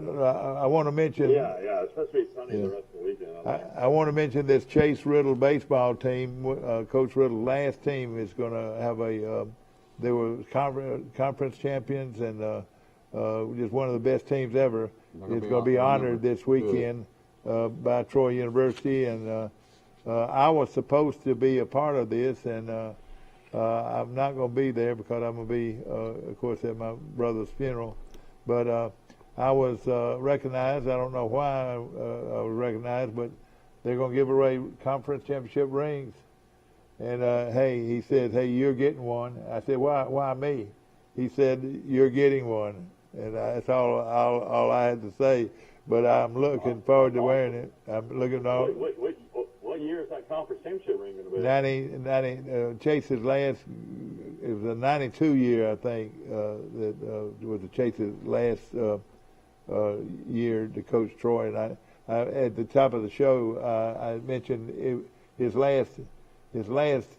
I want to mention. Yeah, it's supposed to be sunny the rest of the weekend. I want to mention this Chase Riddle baseball team. Coach Riddle's last team is going to have they were conference champions and just one of the best teams ever. It's going to be honored this weekend by Troy University, and I was supposed to be a part of this, and I'm not going to be there because I'm going to be, of course, at my brother's funeral. But I was recognized. I don't know why I was recognized, but they're going to give away conference championship rings. And hey, he said, "Hey, you're getting one." I said, "Why me?" He said, "You're getting one," and that's all I had to say. But I'm looking forward to wearing it. I'm looking on. What year is that conference championship ring going to be? Chase's last. It was a '92 year, I think. That was the Chase's last year to coach Troy. And I at the top of the show, I mentioned his last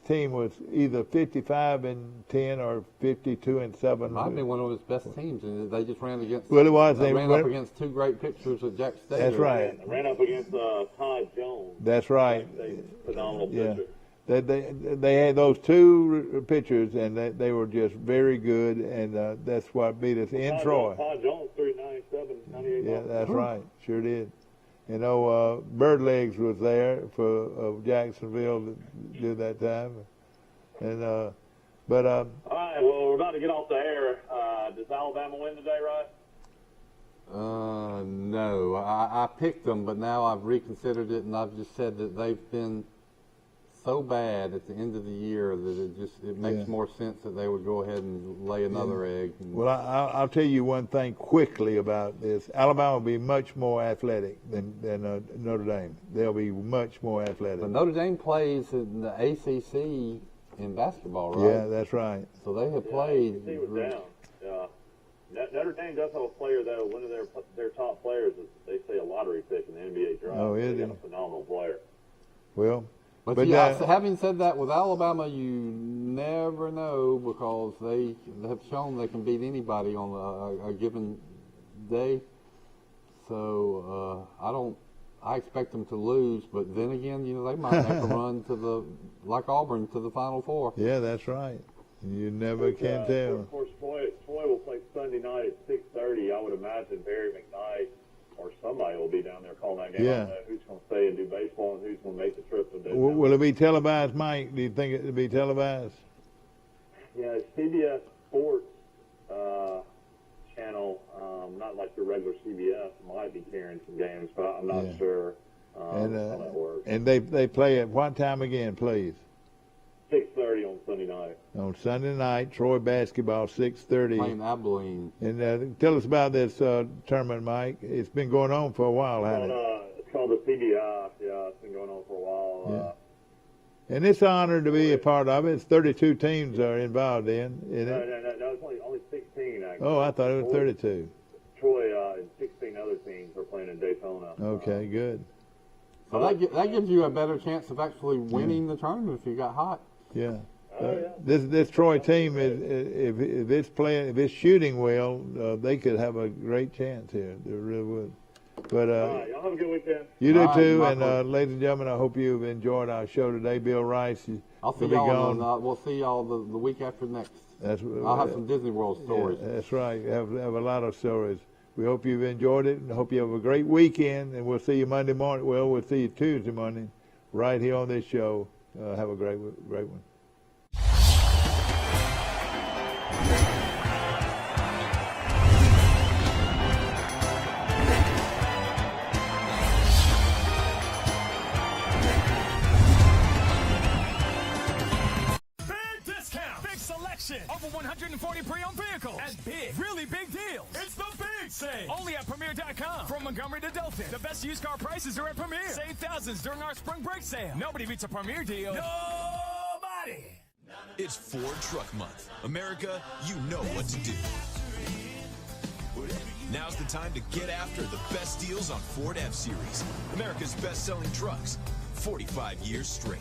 team was either 55-10 or 52-7. Might be one of his best teams, and they just ran against. Well, it was. They ran up against two great pitchers at Jack State. That's right. They ran up against Todd Jones. That's right. Phenomenal pitcher. They had those two pitchers, and they were just very good, and that's what beat us in Troy. Todd Jones threw 97, 98. Yeah, that's right. Sure did. You know, Birdlegs was there for Jacksonville to do that time, and all right. Well, we're about to get off the air. Does Alabama win today, right? No. I picked them, but now I've reconsidered it, and I've just said that they've been so bad at the end of the year that it makes more sense that they would go ahead and lay another egg. Well, I'll tell you one thing quickly about this. Alabama will be much more athletic than Notre Dame. They'll be much more athletic. But Notre Dame plays in the ACC in basketball, right? Yeah, that's right. So they have played. ACC was down. Yeah. Notre Dame does have a player, though. One of their top players is, they say, a lottery pick in the NBA draft. Oh, is he? A phenomenal player. Well. But having said that, with Alabama, you never know because they have shown they can beat anybody on a given day. So I expect them to lose, but then again, they might make a run like Auburn to the Final Four. Yeah, that's right. You never can tell. Of course, Troy will play Sunday night at 6:30. I would imagine Barry McKnight or somebody will be down there calling that game. Yeah. I don't know who's going to stay and do baseball and who's going to make the trip to do. Will it be televised, Mike? Do you think it will be televised? Yeah, CBS Sports channel, not like your regular CBS, might be carrying some games, but I'm not sure how that works. And they play at what time again, please? 6:30 on Sunday night. On Sunday night, Troy basketball, 6:30. Playing Abilene. And tell us about this tournament, Mike. It's been going on for a while, hasn't it? It's called the CBI. Yeah, it's been going on for a while. And it's an honor to be a part of it. It's 32 teams are involved in it. No, it's only 16, actually. Oh, I thought it was 32. Troy and 16 other teams are playing in Daytona. Okay, good. So that gives you a better chance of actually winning the tournament if you got hot. Yeah. This Troy team is if it's shooting well, they could have a great chance here. They really would. But y'all have a good weekend. You do too. And ladies and gentlemen, I hope you've enjoyed our show today. Bill Rice, I'll see y'all. We'll see y'all the week after next. I'll have some Disney World stories. Yeah, that's right. Have a lot of stories. We hope you've enjoyed it, and hope you have a great weekend. And we'll see you Monday morning. Well, we'll see you Tuesday morning, right here on this show. Have a great one. Big discount, big selection, over 140 2020 pre-owned vehicles at big, really big deals. It's the big sale. Only at Premier.com. From Montgomery to Dothan, the best used car prices are at Premier. Save thousands during our spring break sale. Nobody beats a Premier deal. Nobody. It's Ford Truck Month. America, you know what to do. Now's the time to get after the best deals on Ford F-Series. America's best-selling trucks, 45 years straight.